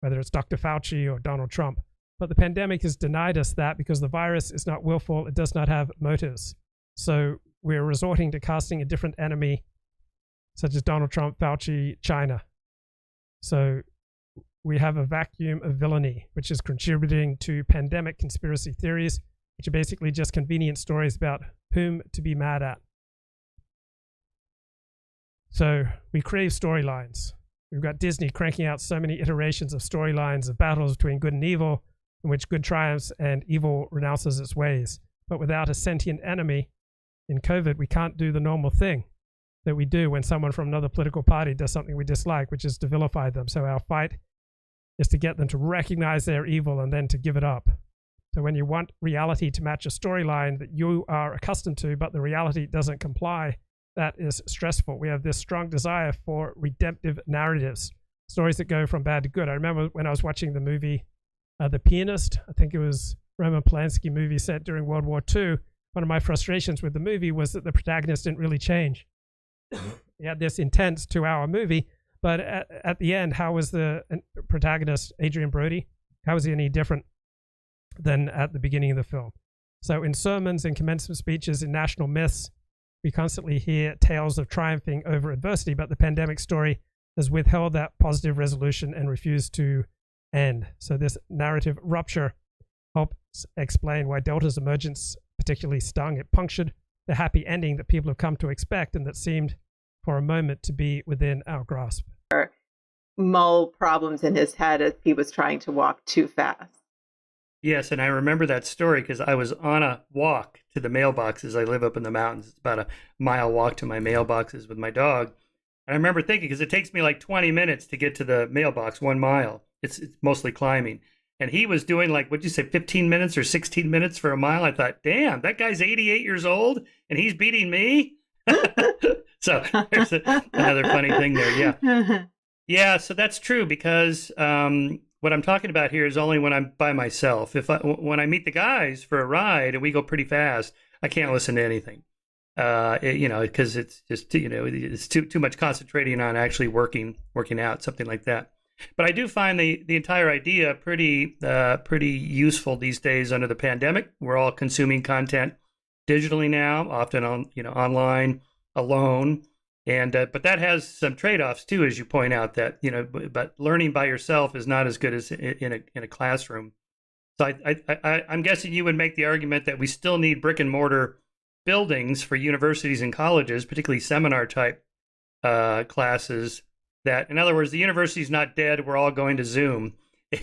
whether it's Dr. Fauci or Donald Trump. But the pandemic has denied us that because the virus is not willful, it does not have motives. So we're resorting to casting a different enemy, such as Donald Trump, Fauci, China. So we have a vacuum of villainy, which is contributing to pandemic conspiracy theories, which are basically just convenient stories about whom to be mad at. So we crave storylines. We've got Disney cranking out so many iterations of storylines of battles between good and evil, in which good triumphs and evil renounces its ways. But without a sentient enemy in COVID, we can't do the normal thing that we do when someone from another political party does something we dislike, which is to vilify them. So our fight is to get them to recognize their evil and then to give it up. So when you want reality to match a storyline that you are accustomed to, but the reality doesn't comply, that is stressful. We have this strong desire for redemptive narratives, stories that go from bad to good. I remember when I was watching the movie The Pianist, I think it was Roman Polanski movie set during World War II. One of my frustrations with the movie was that the protagonist didn't really change. He had this intense 2-hour movie, but at the end, how was the protagonist, Adrian Brody, how was he any different than at the beginning of the film? So in sermons and commencement speeches, in national myths, we constantly hear tales of triumphing over adversity, but the pandemic story has withheld that positive resolution and refused to end. So this narrative rupture helps explain why Delta's emergence particularly stung. It punctured the happy ending that people have come to expect and that seemed for a moment to be within our grasp. Mull problems in his head as he was trying to walk too fast. Yes, and I remember that story because I was on a walk to the mailboxes. I live up in the mountains. It's about a mile walk to my mailboxes with my dog. And I remember thinking, because it takes me like 20 minutes to get to the mailbox, 1 mile. It's mostly climbing. And he was doing like, what'd you say, 15 minutes or 16 minutes for a mile? I thought, damn, that guy's 88 years old and he's beating me? So there's another funny thing there, yeah. Yeah, so that's true because what I'm talking about here is only when I'm by myself. When I meet the guys for a ride and we go pretty fast, I can't listen to anything. Because it's just it's too much concentrating on actually working out, something like that. But I do find the entire idea pretty useful these days under the pandemic. We're all consuming content digitally now, often on online. alone. And but that has some trade-offs too, as you point out, that but learning by yourself is not as good as in a classroom. So I'm guessing you would make the argument that we still need brick and mortar buildings for universities and colleges, particularly seminar type classes. That, in other words, the university's not dead. We're all going to Zoom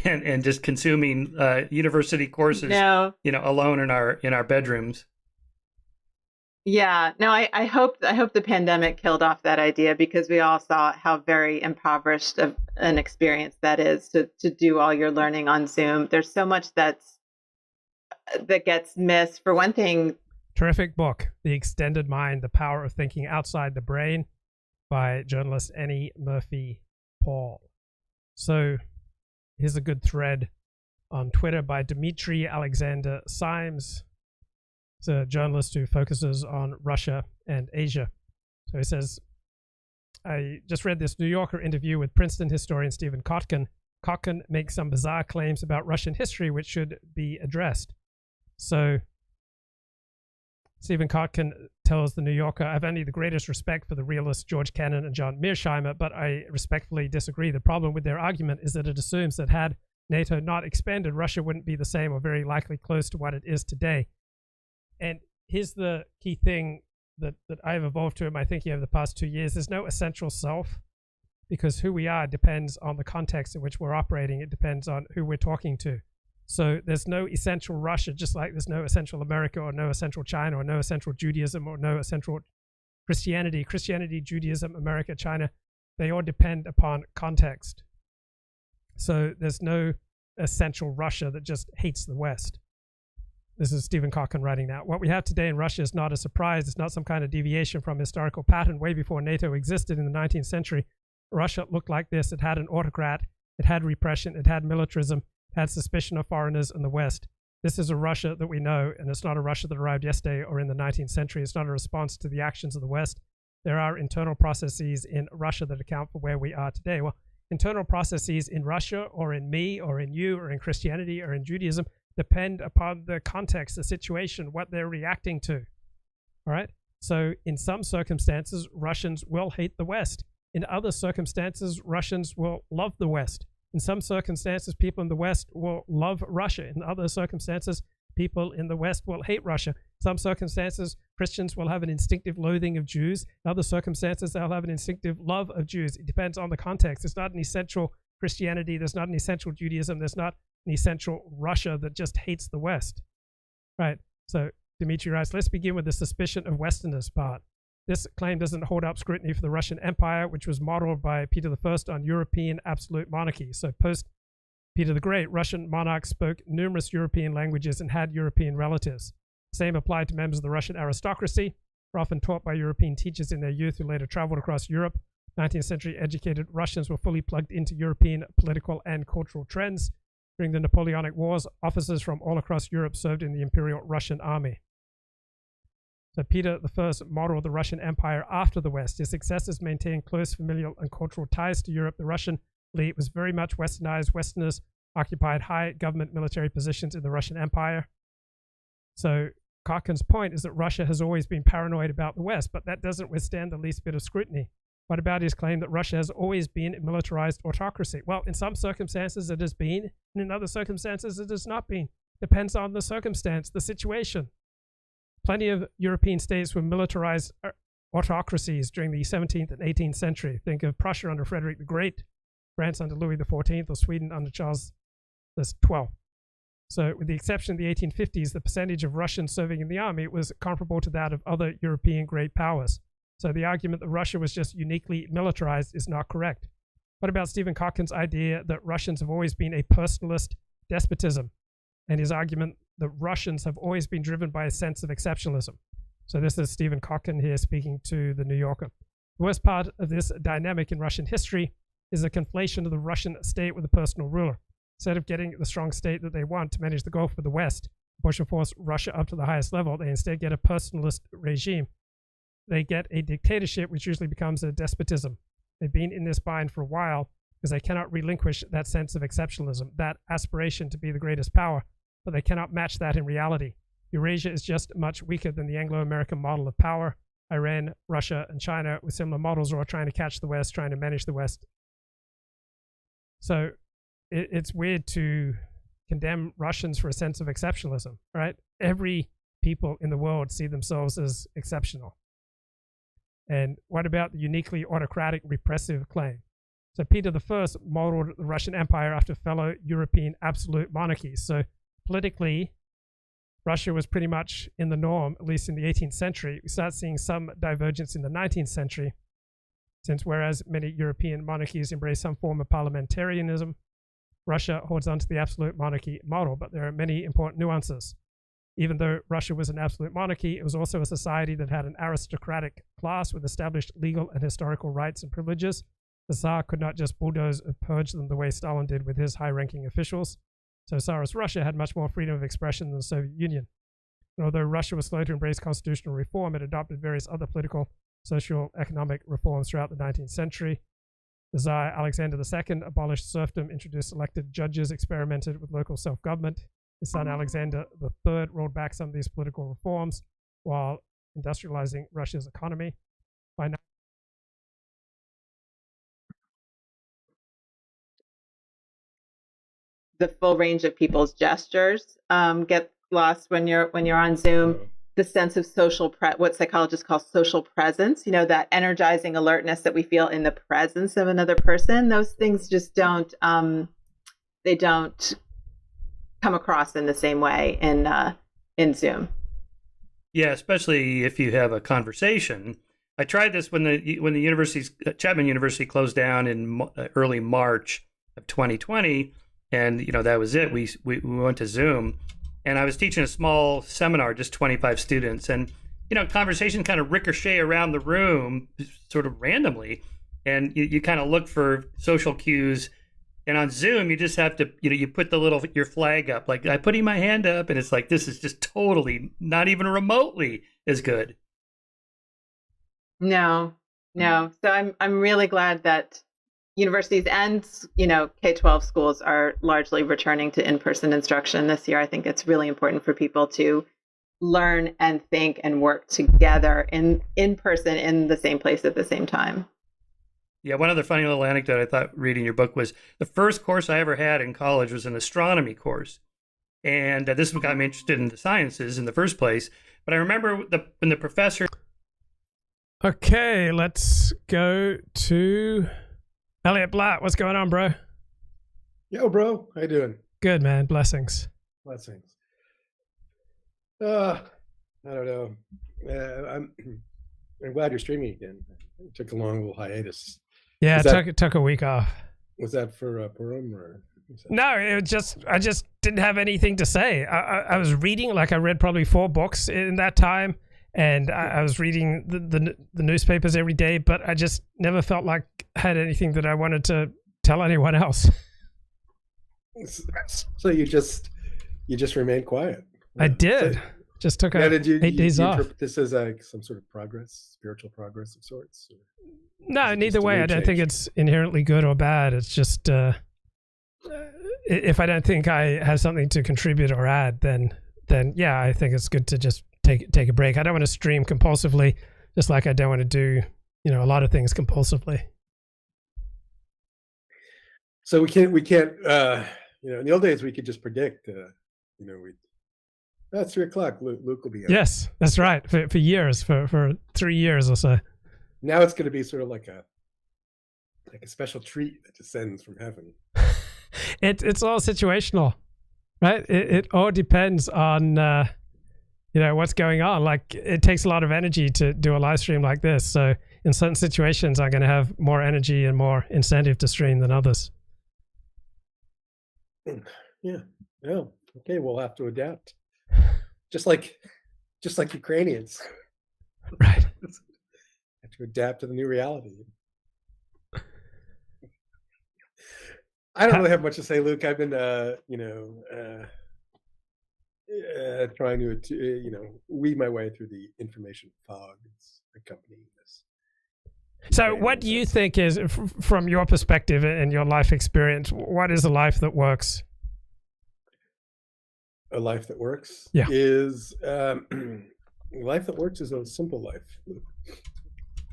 and just consuming university courses, alone in our bedrooms. Yeah, no, I hope the pandemic killed off that idea, because we all saw how very impoverished of an experience that is to do all your learning on Zoom. There's so much that gets missed. For one thing, terrific book, The Extended Mind: The Power of Thinking Outside the Brain, by journalist Annie Murphy Paul. So here's a good thread on Twitter by Dmitry Alexander Symes. He's a journalist who focuses on Russia and Asia. So he says, I just read this New Yorker interview with Princeton historian Stephen Kotkin. Kotkin makes some bizarre claims about Russian history which should be addressed. So Stephen Kotkin tells the New Yorker, I have only the greatest respect for the realists George Kennan and John Mearsheimer, but I respectfully disagree. The problem with their argument is that it assumes that had NATO not expanded, Russia wouldn't be the same or very likely close to what it is today. And here's the key thing that I've evolved to in my thinking over the past 2 years. There's no essential self, because who we are depends on the context in which we're operating. It depends on who we're talking to. So there's no essential Russia, just like there's no essential America or no essential China or no essential Judaism or no essential Christianity. Christianity, Judaism, America, China, they all depend upon context. So there's no essential Russia that just hates the West. This is Stephen Kotkin writing now. What we have today in Russia is not a surprise. It's not some kind of deviation from historical pattern. Way before NATO existed in the 19th century, Russia looked like this. It had an autocrat. It had repression. It had militarism. It had suspicion of foreigners in the West. This is a Russia that we know, and it's not a Russia that arrived yesterday or in the 19th century. It's not a response to the actions of the West. There are internal processes in Russia that account for where we are today. Well, internal processes in Russia or in me or in you or in Christianity or in Judaism depend upon the context, the situation, what they're reacting to. All right? So in some circumstances, Russians will hate the West. In other circumstances, Russians will love the West. In some circumstances, people in the West will love Russia. In other circumstances, people in the West will hate Russia. Some circumstances, Christians will have an instinctive loathing of Jews. In other circumstances, they'll have an instinctive love of Jews. It depends on the context. It's not an essential Christianity. There's not an essential Judaism. There's not an essential Russia that just hates the West. Right? So Dmitry writes, let's begin with the suspicion of Westerners part. This claim doesn't hold up scrutiny for the Russian Empire, which was modeled by Peter I on European absolute monarchy. So post Peter the Great, Russian monarchs spoke numerous European languages and had European relatives. Same applied to members of the Russian aristocracy, were often taught by European teachers in their youth who later traveled across Europe. 19th century educated Russians were fully plugged into European political and cultural trends. During the Napoleonic Wars, officers from all across Europe served in the Imperial Russian Army. So Peter I modeled the Russian Empire after the West. His successors maintained close familial and cultural ties to Europe. The Russian elite was very much westernized. Westerners occupied high government military positions in the Russian Empire. So Kotkin's point is that Russia has always been paranoid about the West, but that doesn't withstand the least bit of scrutiny. What about his claim that Russia has always been a militarized autocracy? Well, in some circumstances it has been, and in other circumstances it has not been. Depends on the circumstance, the situation. Plenty of European states were militarized autocracies during the 17th and 18th century. Think of Prussia under Frederick the Great, France under Louis XIV, or Sweden under Charles XII. So with the exception of the 1850s, the percentage of Russians serving in the army was comparable to that of other European great powers. So the argument that Russia was just uniquely militarized is not correct. What about Stephen Kotkin's idea that Russians have always been a personalist despotism, and his argument that Russians have always been driven by a sense of exceptionalism? So this is Stephen Kotkin here speaking to the New Yorker. The worst part of this dynamic in Russian history is the conflation of the Russian state with a personal ruler. Instead of getting the strong state that they want to manage the Gulf with the West, push and force Russia up to the highest level, they instead get a personalist regime. They get a dictatorship, which usually becomes a despotism. They've been in this bind for a while because they cannot relinquish that sense of exceptionalism, that aspiration to be the greatest power, but they cannot match that in reality. Eurasia is just much weaker than the Anglo-American model of power. Iran, Russia, and China with similar models, or trying to catch the West, trying to manage the West. So it's weird to condemn Russians for a sense of exceptionalism, right? Every people in the world see themselves as exceptional. And what about the uniquely autocratic, repressive claim? So Peter I modeled the Russian Empire after fellow European absolute monarchies. So politically, Russia was pretty much in the norm, at least in the 18th century. We start seeing some divergence in the 19th century, since whereas many European monarchies embrace some form of parliamentarism, Russia holds on to the absolute monarchy model, but there are many important nuances. Even though Russia was an absolute monarchy, it was also a society that had an aristocratic class with established legal and historical rights and privileges. The Tsar could not just bulldoze or purge them the way Stalin did with his high-ranking officials. So Tsarist Russia had much more freedom of expression than the Soviet Union. And although Russia was slow to embrace constitutional reform, it adopted various other political, social, economic reforms throughout the 19th century. The Tsar Alexander II abolished serfdom, introduced elected judges, experimented with local self-government. His son Alexander III rolled back some of these political reforms while industrializing Russia's economy. By now, the full range of people's gestures get lost when you're on Zoom. The sense of what psychologists call social presence, that energizing alertness that we feel in the presence of another person. Those things just don't come across in the same way in Zoom. Yeah, especially if you have a conversation. I tried this when the Chapman University closed down in early March of 2020, and that was it. We went to Zoom, and I was teaching a small seminar, just 25 students, and conversations kind of ricochet around the room, sort of randomly, and you kind of look for social cues. And on Zoom, you just have to, you put your flag up. Like, I putting my hand up, and it's like, this is just totally not even remotely as good. No. So I'm really glad that universities and, K-12 schools are largely returning to in-person instruction this year. I think it's really important for people to learn and think and work together in person in the same place at the same time. Yeah, one other funny little anecdote I thought reading your book was the first course I ever had in college was an astronomy course. And this got me interested in the sciences in the first place. But I remember when the professor... Okay, let's go to Elliott Blatt. What's going on, bro? Yo, bro. How you doing? Good, man. Blessings. Blessings. I don't know. I'm glad you're streaming again. It took a long little hiatus. Yeah, it took a week off. Was that for Purim or? No, I just didn't have anything to say. I was reading, I read probably 4 books in that time, and I was reading the newspapers every day, but I just never felt like I had anything that I wanted to tell anyone else. So you just remained quiet. I did. So, just took 8 days off. This is some sort of progress, spiritual progress of sorts? No, neither way. I don't think it's inherently good or bad. It's just if I don't think I have something to contribute or add, then yeah, I think it's good to just take a break. I don't want to stream compulsively, just like I don't want to do a lot of things compulsively. So we can't. In the old days we could just predict. That's 3:00. Luke will be out. Yes, that's right. For years, for 3 years or so. Now it's going to be sort of like a special treat that descends from heaven. It's all situational, right? It all depends on what's going on. Like, it takes a lot of energy to do a live stream like this. So in certain situations, I'm going to have more energy and more incentive to stream than others. Yeah. Okay, we'll have to adapt. Just like Ukrainians. Right. Have to adapt to the new reality. I don't really have much to say, Luke. I've been, trying to, weed my way through the information fog that's accompanying this. So what do you think is, from your perspective and your life experience, what is a life that works? A life that works Yeah. is A life that works is a simple life, Luke.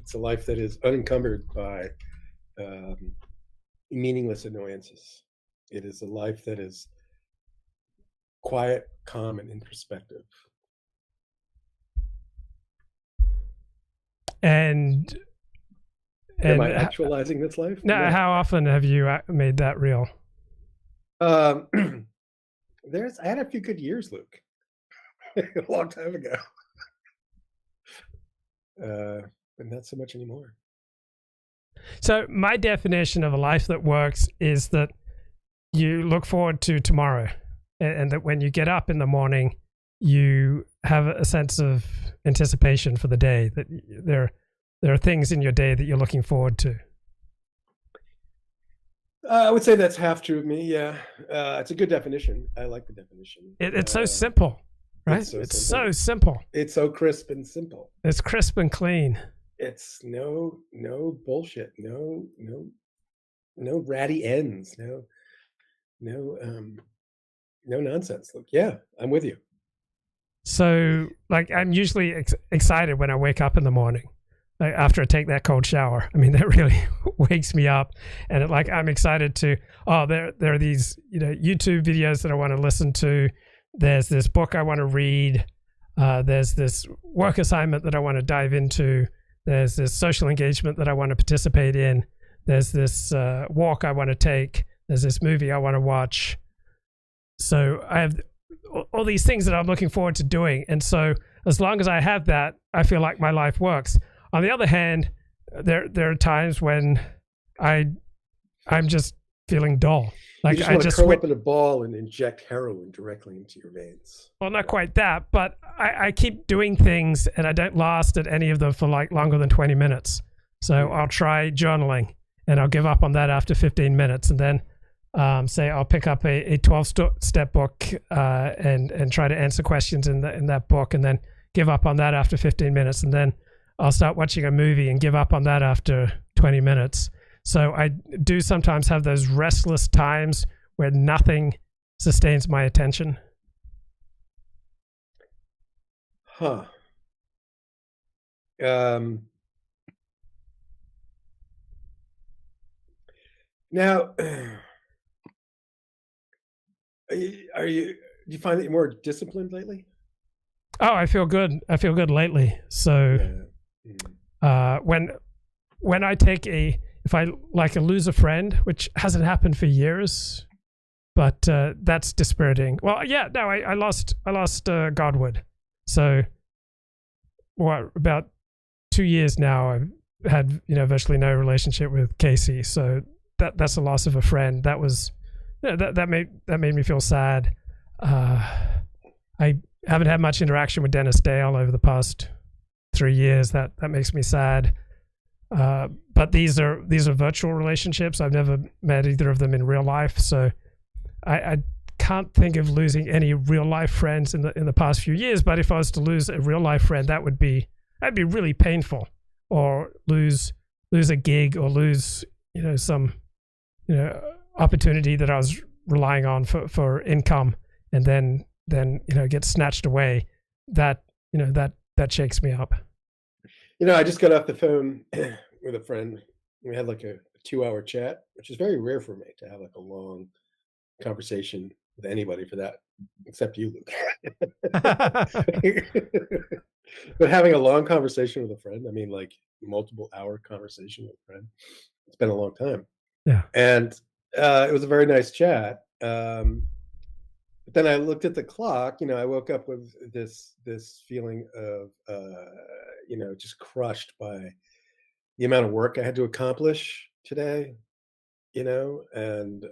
It's a life that is unencumbered by meaningless annoyances. It is a life that is quiet, calm, and introspective. And am I actualizing this life? No. How often have you made that real? I had a few good years, Luke. A long time ago. But not so much anymore. So my definition of a life that works is that you look forward to tomorrow, and that when you get up in the morning, you have a sense of anticipation for the day, that there are things in your day that you're looking forward to. I would say that's half true of me. Yeah. It's a good definition. I like the definition. It's so simple, right? It's so simple. It's so crisp and simple. It's crisp and clean. It's no bullshit. No ratty ends. No nonsense. Look, yeah, I'm with you. So, like, I'm usually excited when I wake up in the morning, like, after I take that cold shower. I mean, that really wakes me up, and I'm excited to. Oh, there are these YouTube videos that I want to listen to. There's this book I want to read. There's this work assignment that I want to dive into. There's this social engagement that I want to participate in. There's this walk I want to take. There's this movie I want to watch. So I have all these things that I'm looking forward to doing. And so as long as I have that, I feel like my life works. On the other hand, there are times when I'm just feeling dull. Like, you just want to curl up in a ball and inject heroin directly into your veins. Well, not quite that, but I keep doing things and I don't last at any of them for longer than 20 minutes. So I'll try journaling and I'll give up on that after 15 minutes. And then say I'll pick up a 12-step book and try to answer questions in that book, and then give up on that after 15 minutes. And then I'll start watching a movie and give up on that after 20 minutes. So I do sometimes have those restless times where nothing sustains my attention. Huh. Now, do you find that you're more disciplined lately? Oh, I feel good. I feel good lately. So when I take if I lose a friend, which hasn't happened for years, but that's dispiriting. Well, yeah, no, I lost Godwood. So about 2 years now, I've had virtually no relationship with Casey. So that's a loss of a friend. That was that made me feel sad. I haven't had much interaction with Dennis Dale over the past 3 years. That makes me sad. But these are virtual relationships. I've never met either of them in real life, so I can't think of losing any real life friends in the past few years. But if I was to lose a real life friend, that'd be really painful. Or lose a gig, or lose some opportunity that I was relying on for income, and then get snatched away. That shakes me up. I just got off the phone with a friend. We had a 2-hour chat, which is very rare for me to have a long conversation with anybody, for that, except you, Luke. But having a long conversation with a friend, I mean, multiple hour conversation with a friend, it's been a long time. Yeah. And it was a very nice chat. But then I looked at the clock. I woke up with this feeling of just crushed by the amount of work I had to accomplish today, and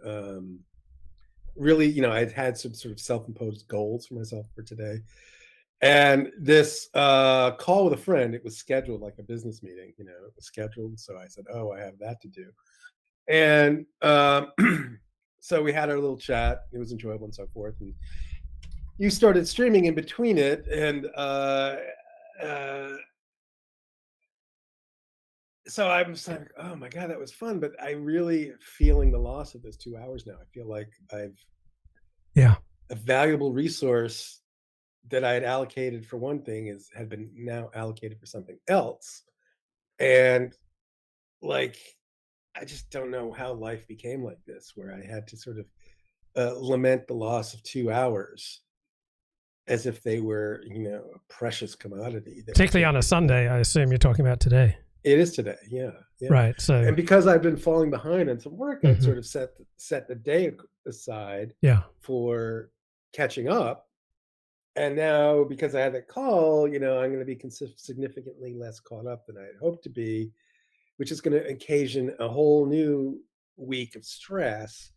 really, I'd had some sort of self-imposed goals for myself for today. And this call with a friend, it was scheduled like a business meeting, it was scheduled. So I said, oh, I have that to do. And so we had our little chat. It was enjoyable and so forth. And you started streaming in between it. And so I'm just like, oh my God, that was fun. But I'm really feeling the loss of those 2 hours now. I feel like I've a valuable resource that I had allocated for one thing had been now allocated for something else. And like, I just don't know how life became like this, where I had to sort of lament the loss of 2 hours as if they were, a precious commodity. Particularly on a Sunday, I assume you're talking about today. It is today, yeah. Right. So, and because I've been falling behind on some work, I'd sort of set the day aside for catching up. And now, because I had that call, I'm going to be significantly less caught up than I had hoped to be, which is going to occasion a whole new week of stress,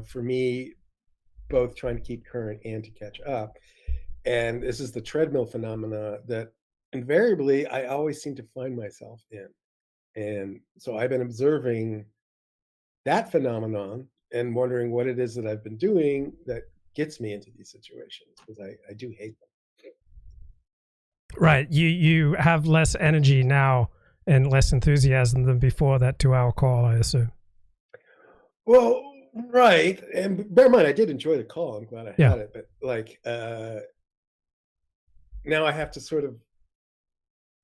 for me, both trying to keep current and to catch up. And this is the treadmill phenomena that invariably I always seem to find myself in. And so I've been observing that phenomenon and wondering what it is that I've been doing that gets me into these situations, because I do hate them. Right. You have less energy now and less enthusiasm than before that 2-hour call, I assume. Well, right. And bear in mind, I did enjoy the call. I'm glad I had it. But like, now I have to sort of,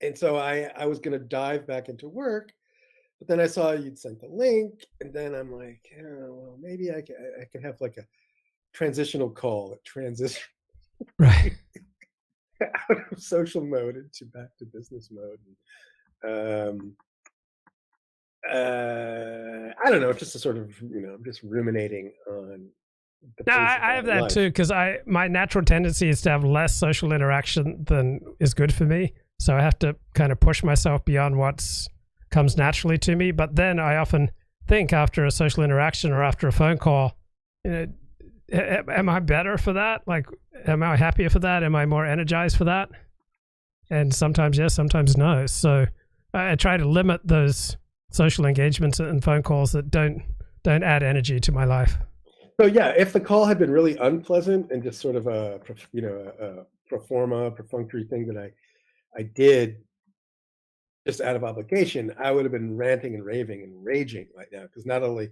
and so I was going to dive back into work, but then I saw you'd sent the link, and then I'm like, well, maybe I can have like a transitional call, a transition right out of social mode into back to business mode. I don't know, just a sort of, I'm just ruminating on the no, I have that too, because my natural tendency is to have less social interaction than is good for me. So I have to kind of push myself beyond what comes naturally to me. But then I often think after a social interaction or after a phone call, am I better for that? Like, am I happier for that? Am I more energized for that? And sometimes yes, sometimes no. So I try to limit those social engagements and phone calls that don't add energy to my life. So yeah, if the call had been really unpleasant and just sort of a pro forma, perfunctory thing that I did just out of obligation, I would have been ranting and raving and raging right now, because not only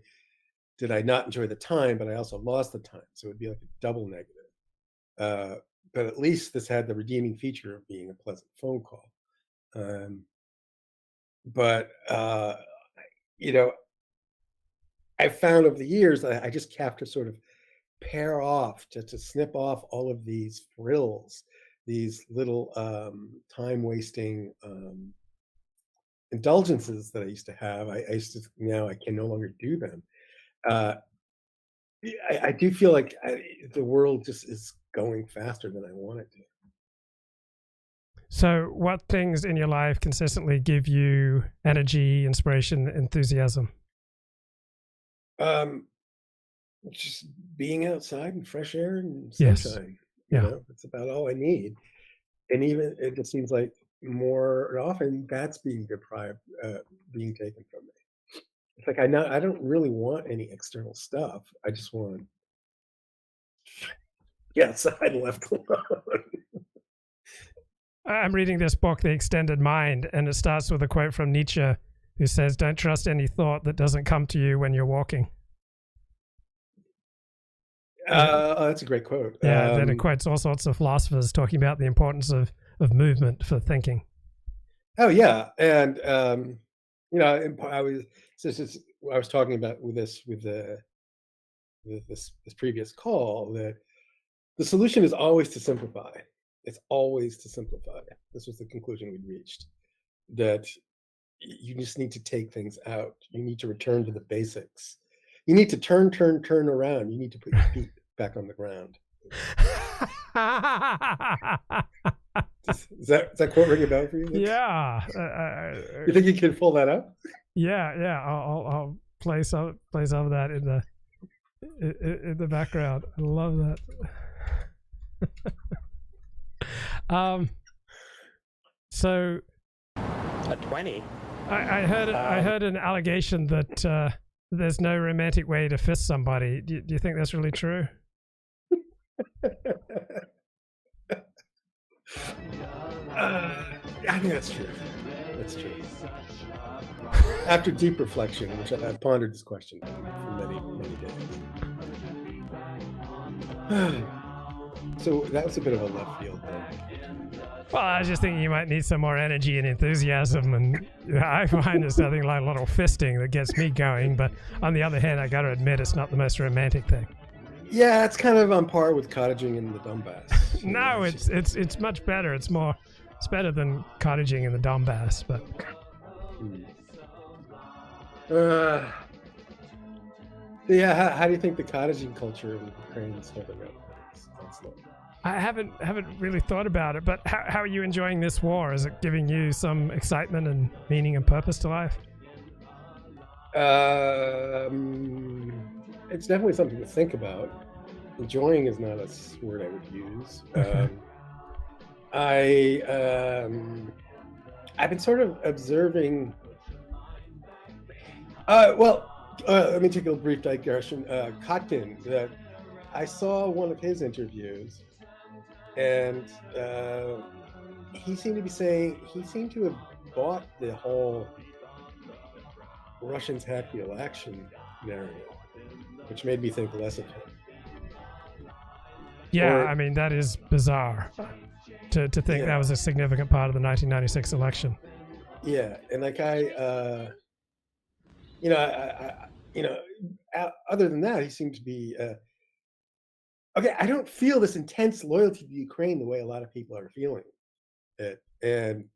did I not enjoy the time, but I also lost the time. So it would be like a double negative. But at least this had the redeeming feature of being a pleasant phone call. But I found over the years that I just have to sort of pair off, to snip off all of these frills, these little time-wasting indulgences that I used to have. Now I can no longer do them. I do feel like the world just is going faster than I want it to. So what things in your life consistently give you energy, inspiration, enthusiasm? Just being outside and fresh air and sunshine. It's about all I need. And even it just seems like more often that's being deprived, being taken from me. It's like I don't really want any external stuff. I just want outside and left alone. I'm reading this book, The Extended Mind, and it starts with a quote from Nietzsche, who says, "Don't trust any thought that doesn't come to you when you're walking." That's a great quote. Yeah, then it quotes all sorts of philosophers talking about the importance of movement for thinking. Oh yeah, and I was talking about with this previous call, that the solution is always to simplify. It's always to simplify. This was the conclusion we'd reached, that you just need to take things out. You need to return to the basics. You need to turn around. You need to put your feet back on the ground. Is that quote ring a bell for you? Yeah. You think you can pull that up? Yeah. I'll play some of that in the background. I love that. So at 20, I heard an allegation that there's no romantic way to fist somebody. Do you think that's really true? I think that's true. That's true. After deep reflection, which I've pondered this question for many, many days. So that was a bit of a left field thing. Well, I was just thinking you might need some more energy and enthusiasm, and I find there's nothing like a little fisting that gets me going. But on the other hand, I got to admit, it's not the most romantic thing. Yeah, it's kind of on par with cottaging in the Donbass. No, it's much better. It's better than cottaging in the Donbass. But yeah, how do you think the cottaging culture in Ukraine is holding up? I haven't really thought about it, but how are you enjoying this war? Is it giving you some excitement and meaning and purpose to life? It's definitely something to think about. Enjoying is not a word I would use. I've been sort of observing. Let me take a brief digression. Kotkin, that I saw one of his interviews, and he seemed to be saying he seemed to have bought the whole Russians hacked the election narrative, which made me think less of him. Yeah, I mean, that is bizarre to think that was a significant part of the 1996 election. Yeah, and like other than that, he seemed to be okay. I don't feel this intense loyalty to Ukraine the way a lot of people are feeling it, and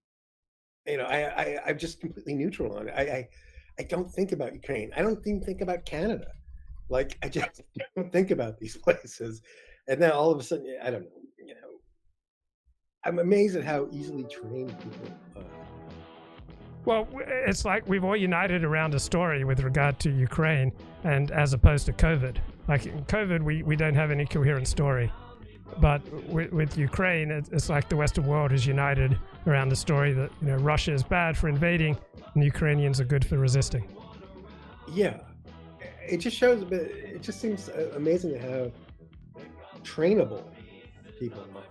I'm just completely neutral on it. I don't think about Ukraine. I don't even think about Canada. Like, I just don't think about these places. And now all of a sudden, I don't know. I'm amazed at how easily trained people are. Well, it's like we've all united around a story with regard to Ukraine, and as opposed to COVID. Like in COVID, we don't have any coherent story. But with Ukraine, it's like the Western world is united around the story that Russia is bad for invading and the Ukrainians are good for resisting. Yeah, it just shows, but it just seems amazing to have trainable people are.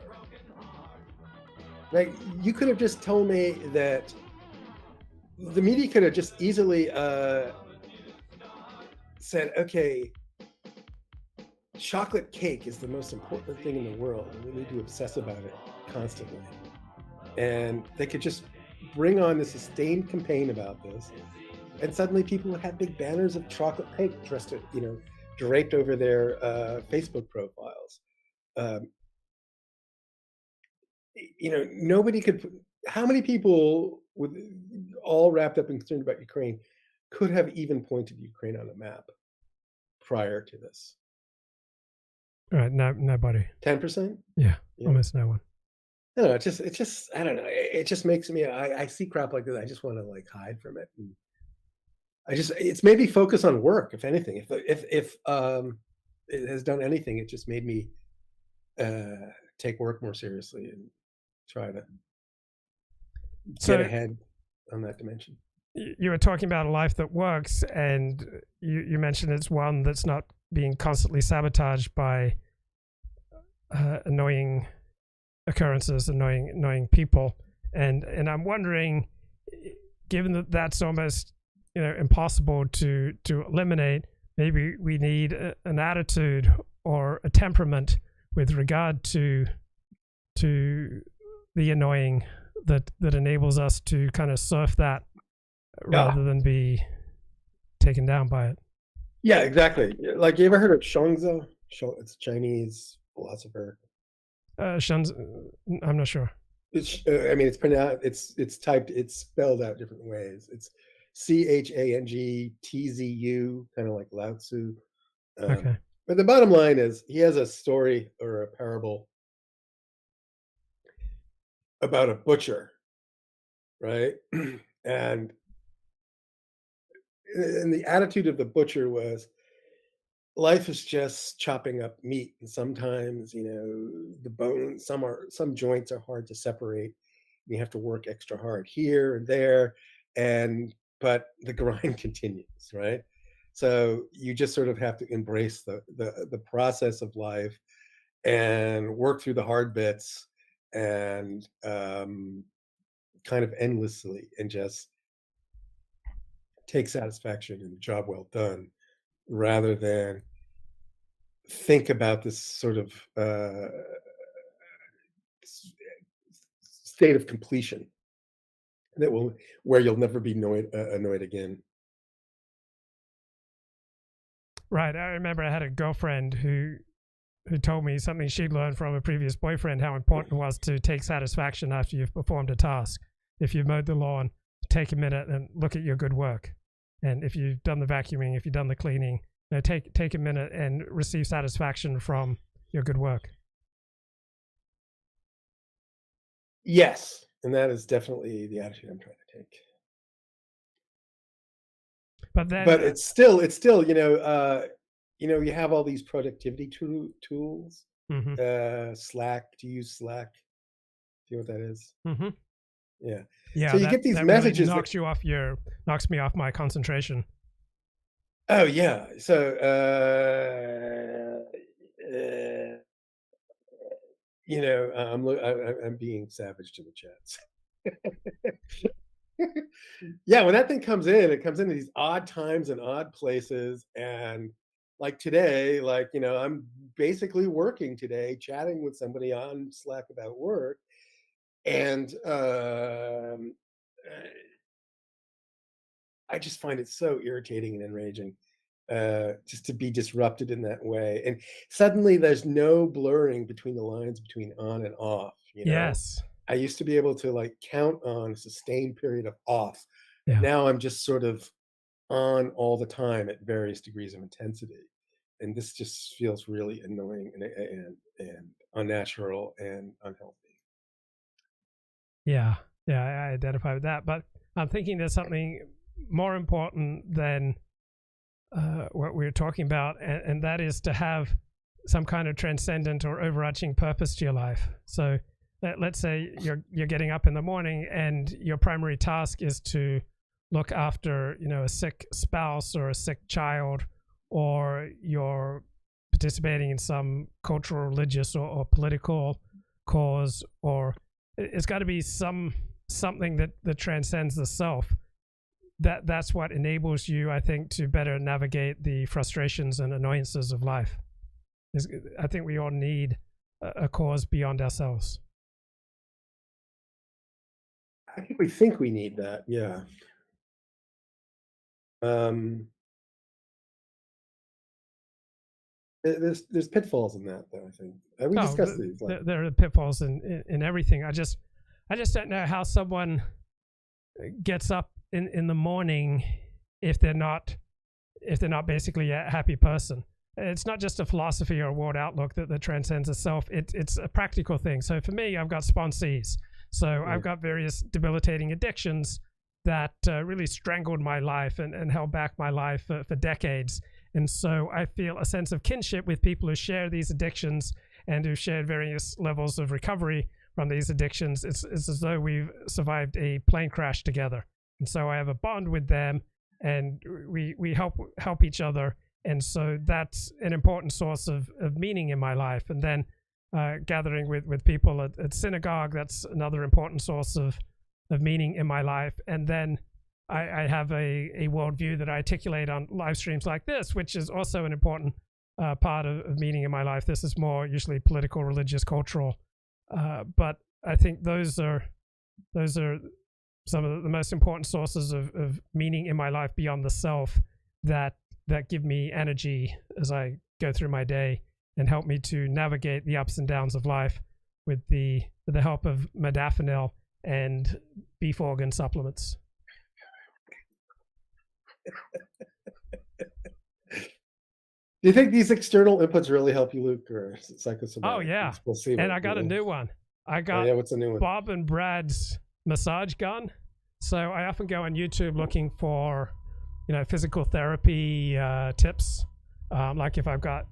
Like, you could have just told me that the media could have just easily said, okay, chocolate cake is the most important thing in the world, and we need to obsess about it constantly. And they could just bring on this sustained campaign about this, and suddenly people would have big banners of chocolate cake draped over their Facebook profiles. Nobody could. How many people, with all wrapped up and concerned about Ukraine, could have even pointed Ukraine on a map prior to this? Right, nobody. 10%? Yeah, almost no one. No, it's just I don't know. It just makes me. I see crap like this. I just want to hide from it. And it's made me focus on work. If anything, if it has done anything, it just made me take work more seriously and try to get ahead on that dimension. You were talking about a life that works, and you mentioned it's one that's not being constantly sabotaged by annoying occurrences, annoying people, and I'm wondering, given that that's almost impossible to eliminate, maybe we need an attitude or a temperament with regard to the annoying that enables us to kind of surf that rather than be taken down by it. Yeah, exactly. Like, you ever heard of Shuangzi? It's a Chinese philosopher. Shunzi, I'm not sure. It's pronounced. It's typed. It's spelled out different ways. It's CHANGTZU, kind of like Lao Tzu. Okay. But the bottom line is, he has a story or a parable about a butcher, right? and the attitude of the butcher was, life is just chopping up meat, and sometimes the bones, some joints are hard to separate. You have to work extra hard here and there, but the grind continues, right? So you just sort of have to embrace the process of life and work through the hard bits and kind of endlessly, and just take satisfaction in a job well done, rather than think about this sort of state of completion where you'll never be annoyed again. Right. I remember I had a girlfriend who told me something she'd learned from a previous boyfriend, how important it was to take satisfaction after you've performed a task. If you've mowed the lawn, take a minute and look at your good work. And if you've done the vacuuming, if you've done the cleaning, take a minute and receive satisfaction from your good work. Yes, and that is definitely the attitude I'm trying to take. But it's still, you have all these productivity tools. Mm-hmm. Slack. Do you use Slack? Do you know what that is? Mm-hmm. Yeah. Yeah. So you get these messages. Really knocks me off my concentration. Oh yeah. So I'm being savage to the chats. Yeah, when that thing comes in, it comes in at these odd times and odd places. And like today, I'm basically working today, chatting with somebody on Slack about work. And I just find it so irritating and enraging just to be disrupted in that way. And suddenly there's no blurring between the lines between on and off. Yes. I used to be able to count on a sustained period of off. Yeah. Now I'm just sort of on all the time at various degrees of intensity. And this just feels really annoying and unnatural and unhealthy. Yeah. Yeah, I identify with that. But I'm thinking there's something more important than what we were talking about, and that is to have some kind of transcendent or overarching purpose to your life. So let's say you're getting up in the morning and your primary task is to look after a sick spouse or a sick child, or you're participating in some cultural, religious, or political cause, or it's got to be something that transcends the self. That's what enables you, I think, to better navigate the frustrations and annoyances of life. I think we all need a cause beyond ourselves. I think we need that, yeah. There's pitfalls in that, though. I think we discussed these. There are pitfalls in everything. I just don't know how someone gets up in the morning if they're not basically a happy person. It's not just a philosophy or a world outlook that transcends itself. It's a practical thing. So for me, I've got sponsees. So I've got various debilitating addictions that really strangled my life and held back my life for decades. And so I feel a sense of kinship with people who share these addictions and who shared various levels of recovery from these addictions. It's as though we've survived a plane crash together. And so I have a bond with them, and we help each other. And so that's an important source of meaning in my life. And then gathering with people at synagogue, that's another important source of meaning in my life. And then I have a worldview that I articulate on live streams like this, which is also an important part of meaning in my life. This is more usually political, religious, cultural. But I think those are some of the most important sources of meaning in my life beyond the self that give me energy as I go through my day and help me to navigate the ups and downs of life with the help of modafinil and beef organ supplements. Do you think these external inputs really help you, Luke, or psychosomatic? Oh yeah, we'll see. And I got a new one. I got what's a new one? Bob and Brad's massage gun. So I often go on YouTube looking for, physical therapy tips. Like if I've got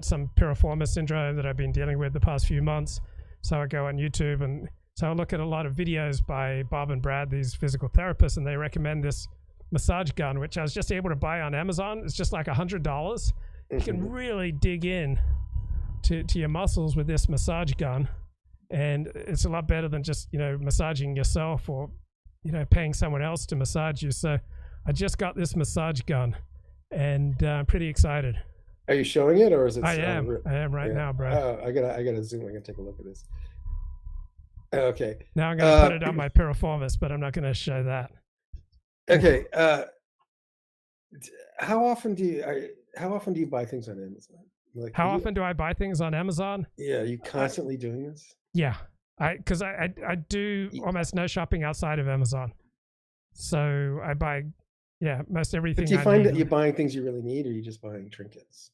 some piriformis syndrome that I've been dealing with the past few months. So I go on YouTube, and so I look at a lot of videos by Bob and Brad, these physical therapists, and they recommend this massage gun, which I was just able to buy on Amazon. It's just like $100. You can really dig in to your muscles with this massage gun, and it's a lot better than just massaging yourself or paying someone else to massage you. So I just got this massage gun, and I'm pretty excited. Are you showing it, or is it? I am right now, Brad. Oh, I gotta zoom. I gotta take a look at this. Okay. Now I'm going to put it on my piriformis, but I'm not going to show that. Okay. How often do you buy things on Amazon? Like, How often do I buy things on Amazon? Yeah, are you constantly doing this? Yeah, because I do almost no shopping outside of Amazon, so I buy most everything. But do you find that you're buying things you really need, or are you just buying trinkets?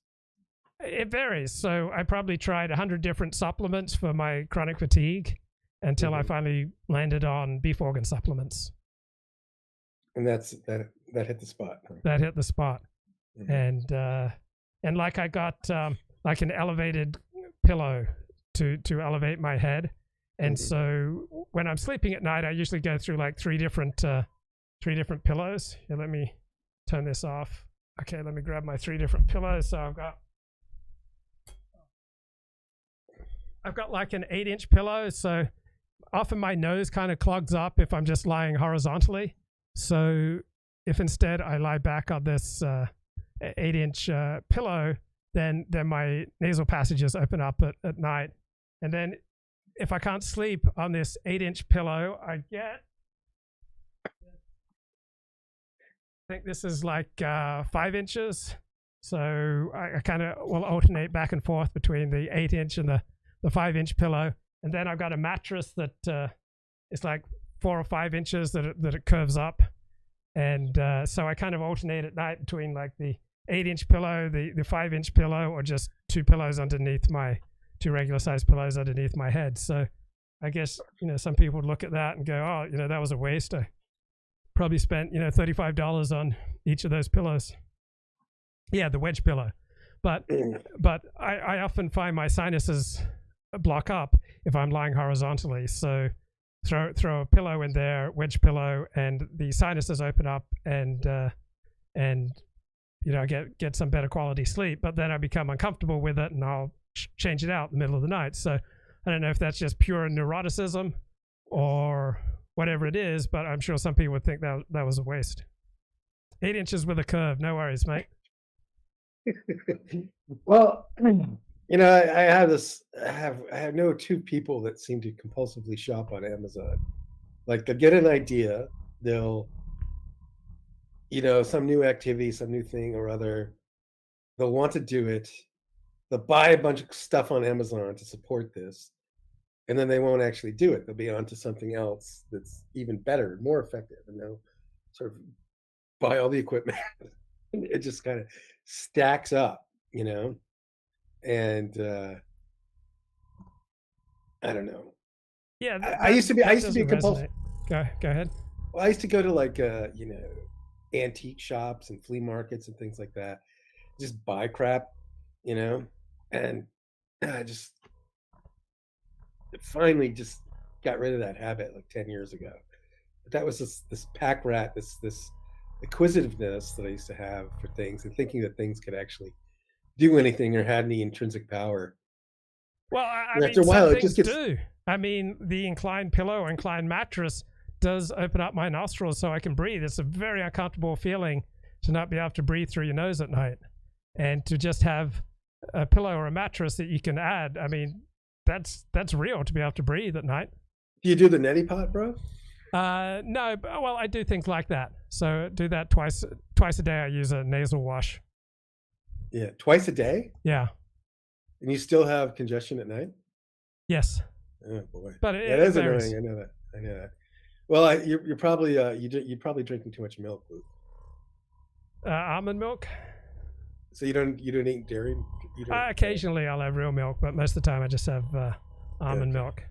It varies. So I probably tried 100 different supplements for my chronic fatigue until I finally landed on beef organ supplements. And that hit the spot. Huh? That hit the spot, and like I got like an elevated pillow to elevate my head, and so when I'm sleeping at night, I usually go through like three different pillows. Here, let me turn this off. Okay, let me grab my 3 different pillows. So I've got like an 8-inch pillow. So often my nose kind of clogs up if I'm just lying horizontally. So if instead I lie back on this 8-inch pillow, then my nasal passages open up at night. And then if I can't sleep on this 8-inch pillow, I think this is like 5 inches. So I kind of will alternate back and forth between the 8-inch and the 5-inch pillow. And then I've got a mattress that is like 4 or 5 inches that it curves up. And so I kind of alternate at night between like the 8-inch pillow, the 5-inch pillow, or just 2 pillows underneath 2 regular sized pillows underneath my head. So I guess, some people would look at that and go, oh, that was a waste. I probably spent, $35 on each of those pillows. Yeah, the wedge pillow. But I often find my sinuses block up if I'm lying horizontally. So throw a pillow in there, wedge pillow, and the sinuses open up, and I get some better quality sleep. But then I become uncomfortable with it, and I'll change it out in the middle of the night. So I don't know if that's just pure neuroticism or whatever it is, but I'm sure some people would think that was a waste. 8 inches with a curve, no worries, mate. Well, I know 2 people that seem to compulsively shop on Amazon. Like, they'll get an idea, they'll, some new activity, some new thing or other, they'll want to do it, they'll buy a bunch of stuff on Amazon to support this, and then they won't actually do it. They'll be on to something else that's even better, more effective, and they'll sort of buy all the equipment. It just kind of stacks up, and I don't know. Yeah, I used to be compulsive. Go ahead. Well, I used to go to like antique shops and flea markets and things like that, just buy crap, and I just finally just got rid of that habit like 10 years ago. But that was this pack rat, this acquisitiveness that I used to have for things, and thinking that things could actually do anything or had any intrinsic power. Well, after a while, it just gets. I mean, the inclined pillow or inclined mattress does open up my nostrils so I can breathe. It's a very uncomfortable feeling to not be able to breathe through your nose at night, and to just have a pillow or a mattress that you can add. I mean, that's real, to be able to breathe at night. Do you do the neti pot, bro? No, well, I do things like that. So do that twice a day. I use a nasal wash. Yeah, twice a day? Yeah. And you still have congestion at night? Yes. Oh boy. But it is annoying. I know that. Well, you're probably you're probably drinking too much milk, Luke. Almond milk. So you don't eat dairy? Occasionally I'll have real milk, but most of the time I just have almond milk.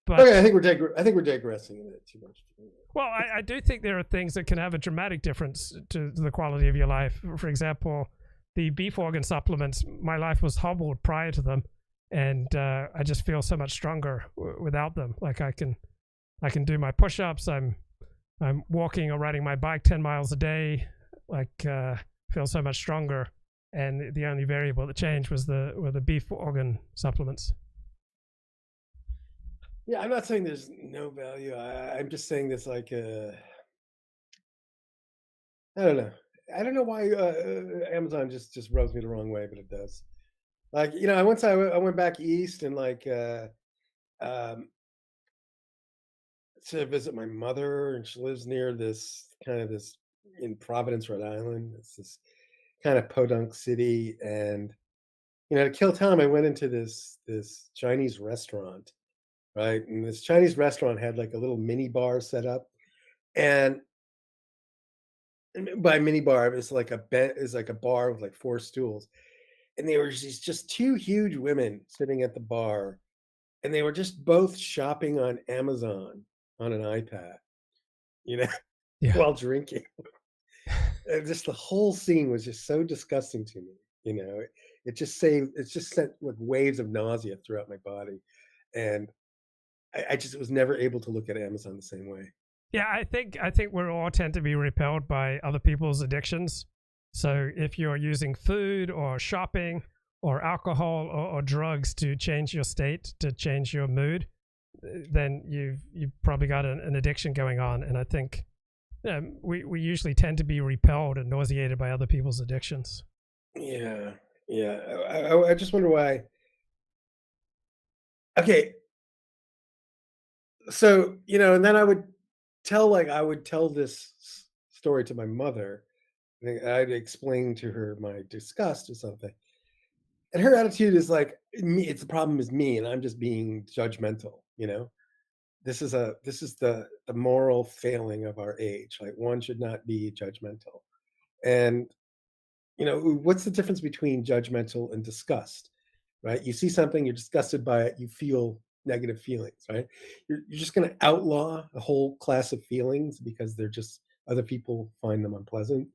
But, okay, I think we're digressing in it too much. Well, I do think there are things that can have a dramatic difference to the quality of your life. For example, the beef organ supplements, my life was hobbled prior to them, and I just feel so much stronger without them. Like I can do my push-ups. I'm walking or riding my bike 10 miles a day. Like feel so much stronger. And the only variable that changed was the beef organ supplements. Yeah, I'm not saying there's no value. I'm just saying this like I don't know. I don't know why Amazon just rubs me the wrong way, but it does. Like, once I went back east, and like to visit my mother, and she lives near this in Providence, Rhode Island. It's this kind of podunk city, and to kill time, I went into this Chinese restaurant, right? And this Chinese restaurant had like a little mini bar set up, and by mini bar, it's like a bar with like 4 stools, and they were just 2 huge women sitting at the bar, and they were just both shopping on Amazon on an iPad, you know, Yeah. while drinking. And just the whole scene was just so disgusting to me. It just sent like waves of nausea throughout my body, and I just was never able to look at Amazon the same way. Yeah, I think we all tend to be repelled by other people's addictions. So if you're using food or shopping or alcohol or drugs to change your state, to change your mood, then you've probably got an addiction going on. And I think we usually tend to be repelled and nauseated by other people's addictions. Yeah. I just wonder why. Okay. So, and then I would tell this story to my mother. I'd explain to her my disgust or something. And her attitude is like, the problem is me, and I'm just being judgmental, This is the moral failing of our age. Like, one should not be judgmental. And what's the difference between judgmental and disgust, right? You see something, you're disgusted by it, you feel negative feelings, right? You're just going to outlaw a whole class of feelings because they're just other people find them unpleasant.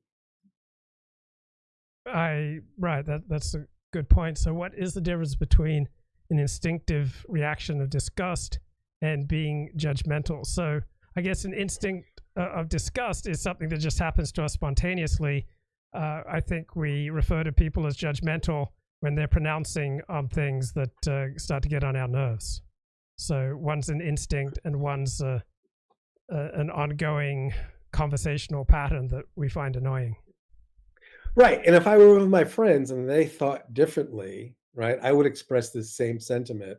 That's a good point. So what is the difference between an instinctive reaction of disgust and being judgmental? So I guess an instinct of disgust is something that just happens to us spontaneously. I think we refer to people as judgmental when they're pronouncing on things that start to get on our nerves. So one's an instinct and one's an ongoing conversational pattern that we find annoying. Right. And if I were with my friends and they thought differently, right, I would express this same sentiment.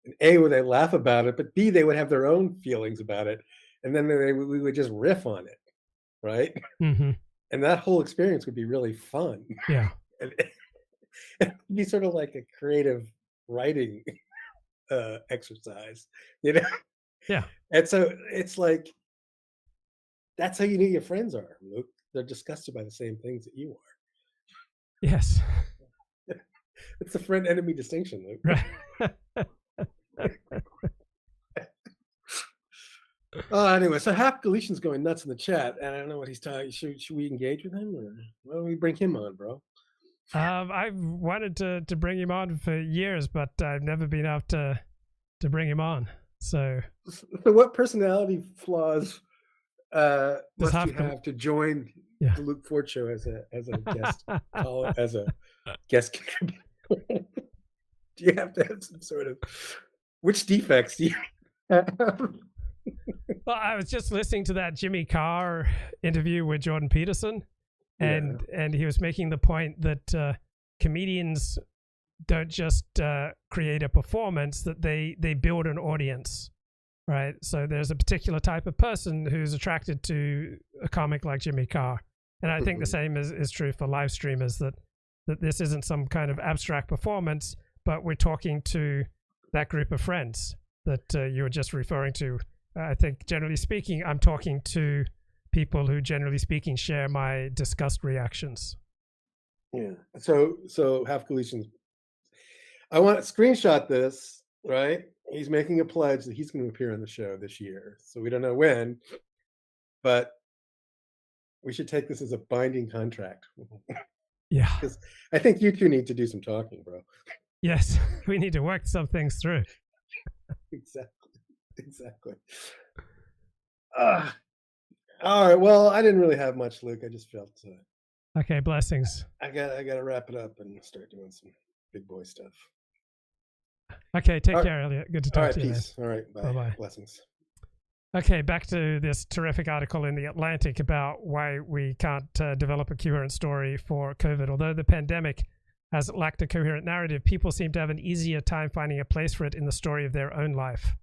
And A, would they laugh about it, but B, they would have their own feelings about it. And then we would just riff on it, right? Mm-hmm. And that whole experience would be really fun. Yeah. And it'd be sort of like a creative writing exercise, Yeah. And so it's like, that's how you know your friends are, Luke. They're disgusted by the same things that you are. Yes. It's the friend-enemy distinction, Luke. Right. Anyway, so Half Galician's going nuts in the chat, and I don't know what he's talking. Should we engage with him, or why don't we bring him on, bro? I've wanted to bring him on for years, but I've never been able to bring him on. So what personality flaws must you have to join the Luke Ford Show as a guest as a guest contributor? Do you have to have some sort of, which defects do you have? Well, I was just listening to that Jimmy Carr interview with Jordan Peterson, and he was making the point that comedians don't just create a performance, that they build an audience, right? So there's a particular type of person who's attracted to a comic like Jimmy Carr. And I think the same is true for live streamers, that this isn't some kind of abstract performance, but we're talking to that group of friends that you were just referring to. I think, generally speaking, I'm talking to people who, generally speaking, share my disgust reactions. Yeah. So Half Galicians, I want to screenshot this, right? He's making a pledge that he's going to appear on the show this year. So we don't know when, but we should take this as a binding contract. Yeah. Because I think you two need to do some talking, bro. Yes, we need to work some things through. Exactly. All right. Well, I didn't really have much, Luke. I just felt. Okay, blessings. I got to wrap it up and start doing some big boy stuff. Okay, take care, Elliott. Good to talk to you. Peace. All right, bye. Bye-bye. Blessings. Okay, back to this terrific article in The Atlantic about why we can't develop a coherent story for COVID. Although the pandemic has lacked a coherent narrative, people seem to have an easier time finding a place for it in the story of their own life.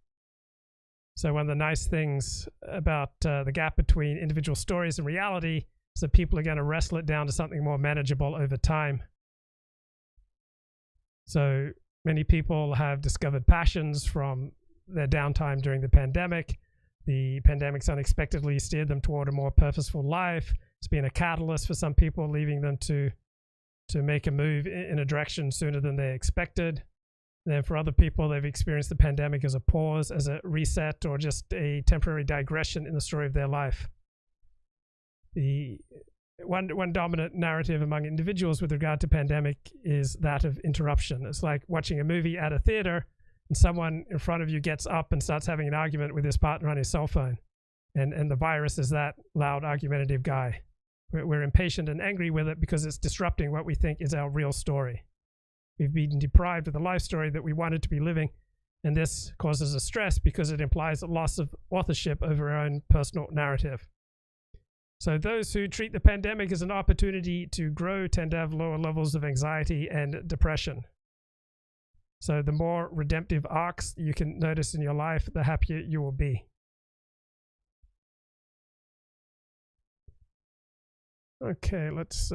So one of the nice things about the gap between individual stories and reality is that people are going to wrestle it down to something more manageable over time. So many people have discovered passions from their downtime during the pandemic. The pandemic's unexpectedly steered them toward a more purposeful life. It's been a catalyst for some people, leaving them to make a move in a direction sooner than they expected. And then for other people, they've experienced the pandemic as a pause, as a reset, or just a temporary digression in the story of their life. The one dominant narrative among individuals with regard to pandemic is that of interruption. It's like watching a movie at a theater and someone in front of you gets up and starts having an argument with his partner on his cell phone. And the virus is that loud, argumentative guy. We're impatient and angry with it because it's disrupting what we think is our real story. We've been deprived of the life story that we wanted to be living, and this causes us stress because it implies a loss of authorship over our own personal narrative. So those who treat the pandemic as an opportunity to grow tend to have lower levels of anxiety and depression. So the more redemptive arcs you can notice in your life, the happier you will be. Okay, let's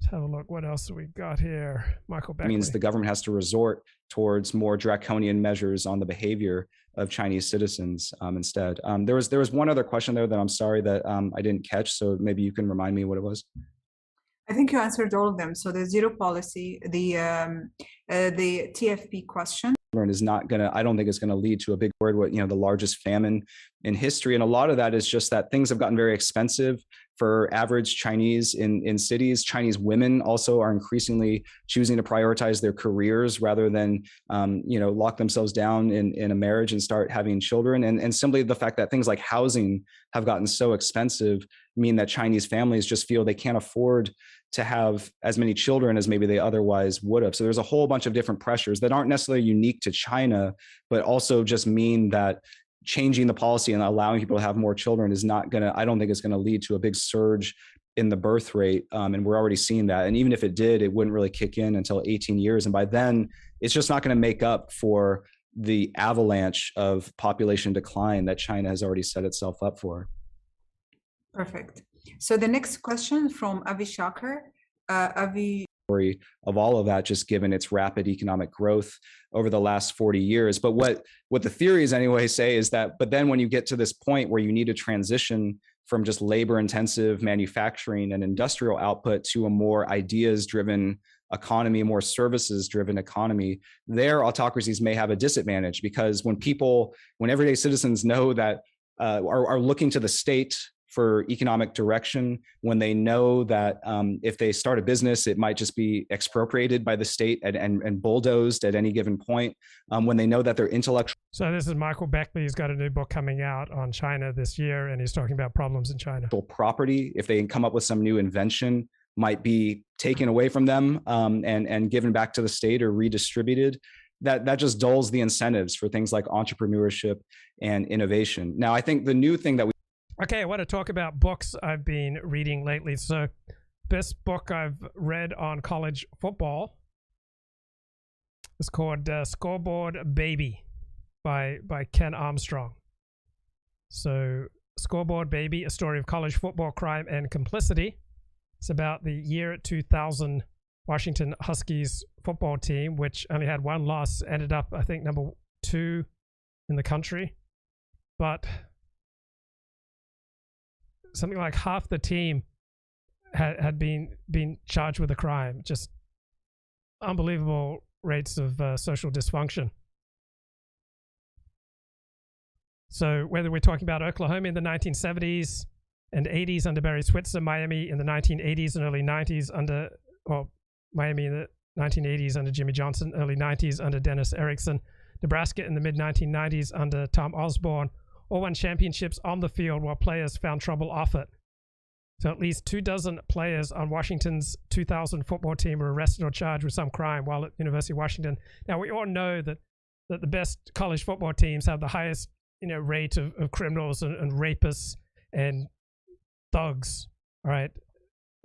have a look. What else have we got here? Michael Beckley. It means the government has to resort towards more draconian measures on the behavior of Chinese citizens instead. There was one other question there that I'm sorry that I didn't catch, so maybe you can remind me what it was. I think you answered all of them. So the zero policy, the TFP question. Is not going to, I don't think it's going to lead to a big word, the largest famine in history. And a lot of that is just that things have gotten very expensive for average Chinese in cities. Chinese women also are increasingly choosing to prioritize their careers rather than, lock themselves down in a marriage and start having children. And simply the fact that things like housing have gotten so expensive mean that Chinese families just feel they can't afford to have as many children as maybe they otherwise would have. So there's a whole bunch of different pressures that aren't necessarily unique to China, but also just mean that changing the policy and allowing people to have more children is not going to, I don't think it's going to lead to a big surge in the birth rate. And we're already seeing that. And even if it did, it wouldn't really kick in until 18 years. And by then, it's just not going to make up for the avalanche of population decline that China has already set itself up for. Perfect. So the next question from Avi Shaker. Avi, of all of that, just given its rapid economic growth over the last 40 years. But what the theories anyway say is that, but then when you get to this point where you need to transition from just labor intensive manufacturing and industrial output to a more ideas driven economy, a more services driven economy, their autocracies may have a disadvantage because when everyday citizens know that are looking to the state for economic direction, when they know that if they start a business, it might just be expropriated by the state and bulldozed at any given point, when they know that their intellectual... So this is Michael Beckley. He's got a new book coming out on China this year, and he's talking about problems in China. Property, if they can come up with some new invention, might be taken away from them and given back to the state or redistributed. That just dulls the incentives for things like entrepreneurship and innovation. Now, I think the new thing that Okay, I want to talk about books I've been reading lately. So, best book I've read on college football is called Scoreboard Baby by Ken Armstrong. So, Scoreboard Baby, a story of college football crime and complicity. It's about the year 2000 Washington Huskies football team, which only had one loss, ended up, I think, number 2 in the country. But something like half the team had been charged with a crime. Just unbelievable rates of social dysfunction. So whether we're talking about Oklahoma in the 1970s and 80s under Barry Switzer, Miami in the 1980s and early 90s Miami in the 1980s under Jimmy Johnson, early 90s under Dennis Erickson, Nebraska in the mid-1990s under Tom Osborne, all won championships on the field while players found trouble off it. So at least 24 players on Washington's 2000 football team were arrested or charged with some crime while at the University of Washington. Now, we all know that the best college football teams have the highest rate of criminals and rapists and thugs, all right?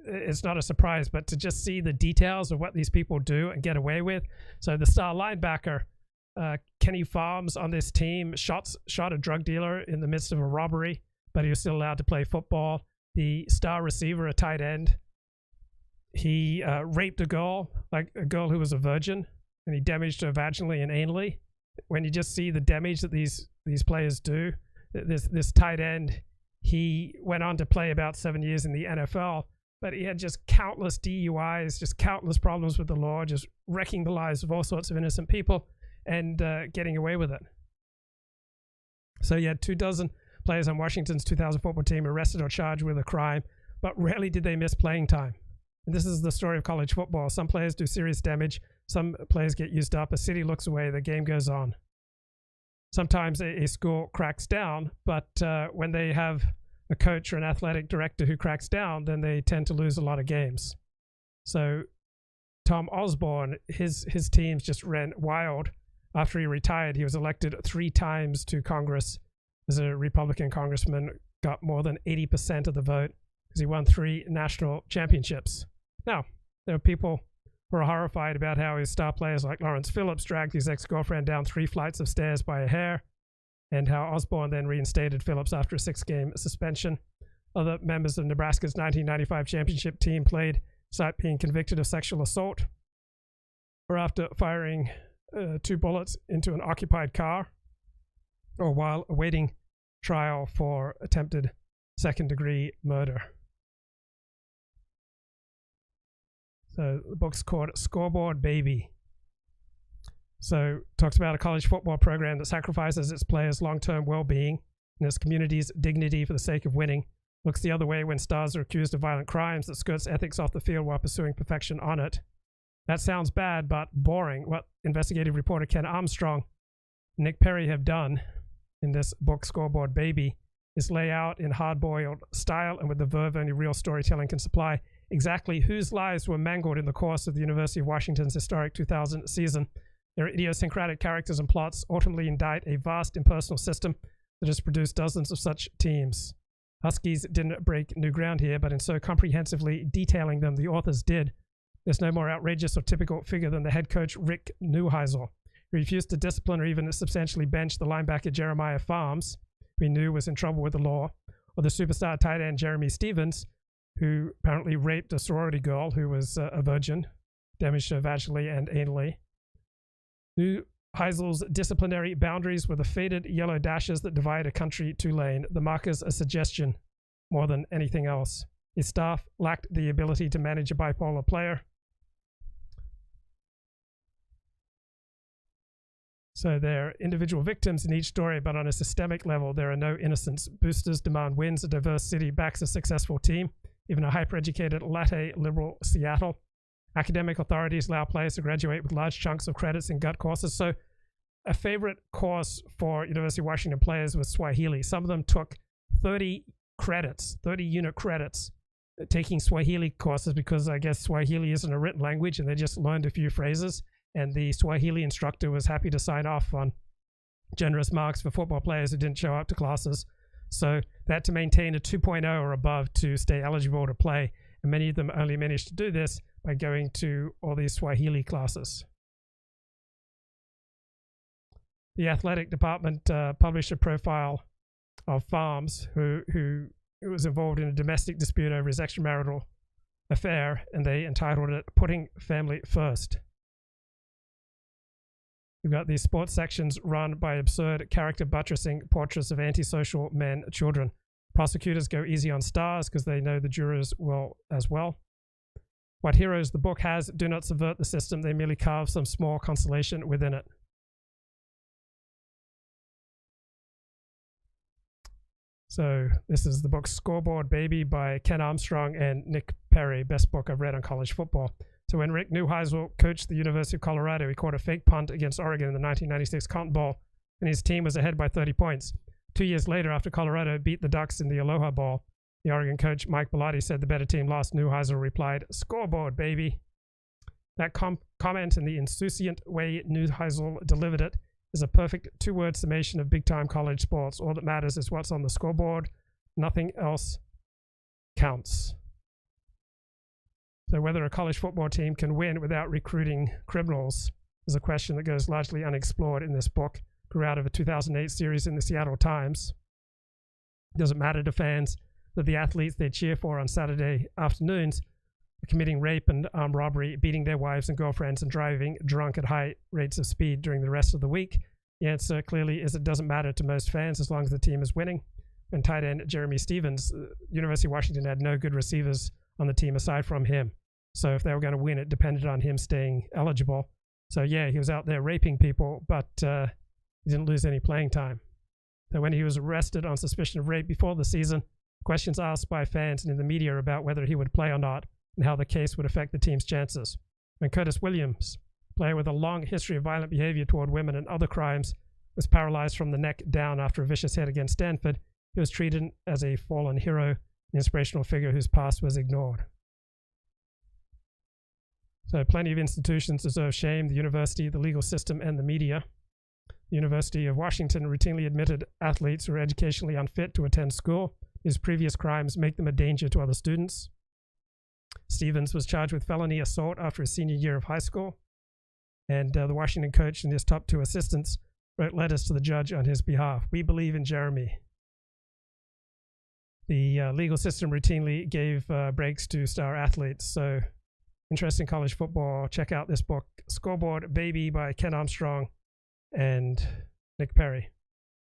It's not a surprise, but to just see the details of what these people do and get away with. So the star linebacker Kenny Farms on this team shot a drug dealer in the midst of a robbery, but he was still allowed to play football. The star receiver, a tight end, he raped a girl, like a girl who was a virgin, and he damaged her vaginally and anally. When you just see the damage that these players do, this tight end, he went on to play about 7 years in the NFL, but he had just countless DUIs, just countless problems with the law, just wrecking the lives of all sorts of innocent people and getting away with it. So you had 24 players on Washington's 2000 football team arrested or charged with a crime, but rarely did they miss playing time. And this is the story of college football. Some players do serious damage. Some players get used up. A city looks away. The game goes on. Sometimes a school cracks down, but when they have a coach or an athletic director who cracks down, then they tend to lose a lot of games. So Tom Osborne, his teams just ran wild. After he retired, he was elected 3 times to Congress as a Republican congressman, got more than 80% of the vote because he won 3 national championships. Now, there are people who are horrified about how his star players like Lawrence Phillips dragged his ex-girlfriend down 3 flights of stairs by a hair, and how Osborne then reinstated Phillips after a 6-game suspension. Other members of Nebraska's 1995 championship team played despite being convicted of sexual assault, or after firing 2 bullets into an occupied car, or while awaiting trial for attempted second-degree murder. So the book's called Scoreboard Baby. So it talks about a college football program that sacrifices its players' long-term well-being and its community's dignity for the sake of winning, looks the other way when stars are accused of violent crimes, that skirts ethics off the field while pursuing perfection on it. That sounds bad, but boring. What investigative reporter Ken Armstrong and Nick Perry have done in this book, Scoreboard Baby, is lay out in hard-boiled style and with the verve only real storytelling can supply exactly whose lives were mangled in the course of the University of Washington's historic 2000 season. Their idiosyncratic characters and plots ultimately indict a vast impersonal system that has produced dozens of such teams. Huskies didn't break new ground here, but in so comprehensively detailing them, the authors did. There's no more outrageous or typical figure than the head coach Rick Neuheisel, who refused to discipline or even substantially bench the linebacker Jeremiah Farms, who he knew was in trouble with the law, or the superstar tight end Jeremy Stevens, who apparently raped a sorority girl who was a virgin, damaged her vaginally and anally. Neuheisel's disciplinary boundaries were the faded yellow dashes that divide a country 2-lane, the markers a suggestion more than anything else. His staff lacked the ability to manage a bipolar player. So there are individual victims in each story, but on a systemic level, there are no innocents. Boosters demand wins. A diverse city backs a successful team. Even a hyper-educated, latte liberal Seattle. Academic authorities allow players to graduate with large chunks of credits in gut courses. So a favorite course for University of Washington players was Swahili. Some of them took 30 unit credits, taking Swahili courses because I guess Swahili isn't a written language and they just learned a few phrases. And the Swahili instructor was happy to sign off on generous marks for football players who didn't show up to classes. So they had to maintain a 2.0 or above to stay eligible to play. And many of them only managed to do this by going to all these Swahili classes. The athletic department published a profile of Farms, who was involved in a domestic dispute over his extramarital affair, and they entitled it Putting Family First. We've got these sports sections run by absurd character buttressing portraits of antisocial men, children. Prosecutors go easy on stars because they know the jurors will as well. What heroes the book has do not subvert the system, they merely carve some small consolation within it. So this is the book Scoreboard Baby by Ken Armstrong and Nick Perry, best book I've read on college football. So when Rick Neuheisel coached the University of Colorado, he caught a fake punt against Oregon in the 1996 Cotton Bowl, and his team was ahead by 30 points. 2 years later, after Colorado beat the Ducks in the Aloha Bowl, the Oregon coach Mike Bellotti said the better team lost. Neuheisel replied, "Scoreboard, baby." That comment and the insouciant way Neuheisel delivered it is a perfect 2-word summation of big-time college sports. All that matters is what's on the scoreboard. Nothing else counts. So whether a college football team can win without recruiting criminals is a question that goes largely unexplored in this book. Grew out of a 2008 series in the Seattle Times. Does it matter to fans that the athletes they cheer for on Saturday afternoons are committing rape and armed robbery, beating their wives and girlfriends, and driving drunk at high rates of speed during the rest of the week? The answer clearly is it doesn't matter to most fans as long as the team is winning. And tight end Jeremy Stevens, University of Washington had no good receivers on the team aside from him. So if they were going to win, it depended on him staying eligible. So yeah, he was out there raping people, but he didn't lose any playing time. So when he was arrested on suspicion of rape before the season, questions asked by fans and in the media about whether he would play or not and how the case would affect the team's chances. When Curtis Williams, a player with a long history of violent behavior toward women and other crimes, was paralyzed from the neck down after a vicious hit against Stanford, he was treated as a fallen hero, an inspirational figure whose past was ignored. So plenty of institutions deserve shame: the university, the legal system, and the media. The University of Washington routinely admitted athletes who are educationally unfit to attend school. His previous crimes make them a danger to other students. Stevens was charged with felony assault after his senior year of high school. And the Washington coach and his top 2 assistants wrote letters to the judge on his behalf. We believe in Jeremy. The legal system routinely gave breaks to star athletes. So, interest in college football, check out this book, Scoreboard Baby by Ken Armstrong and Nick Perry.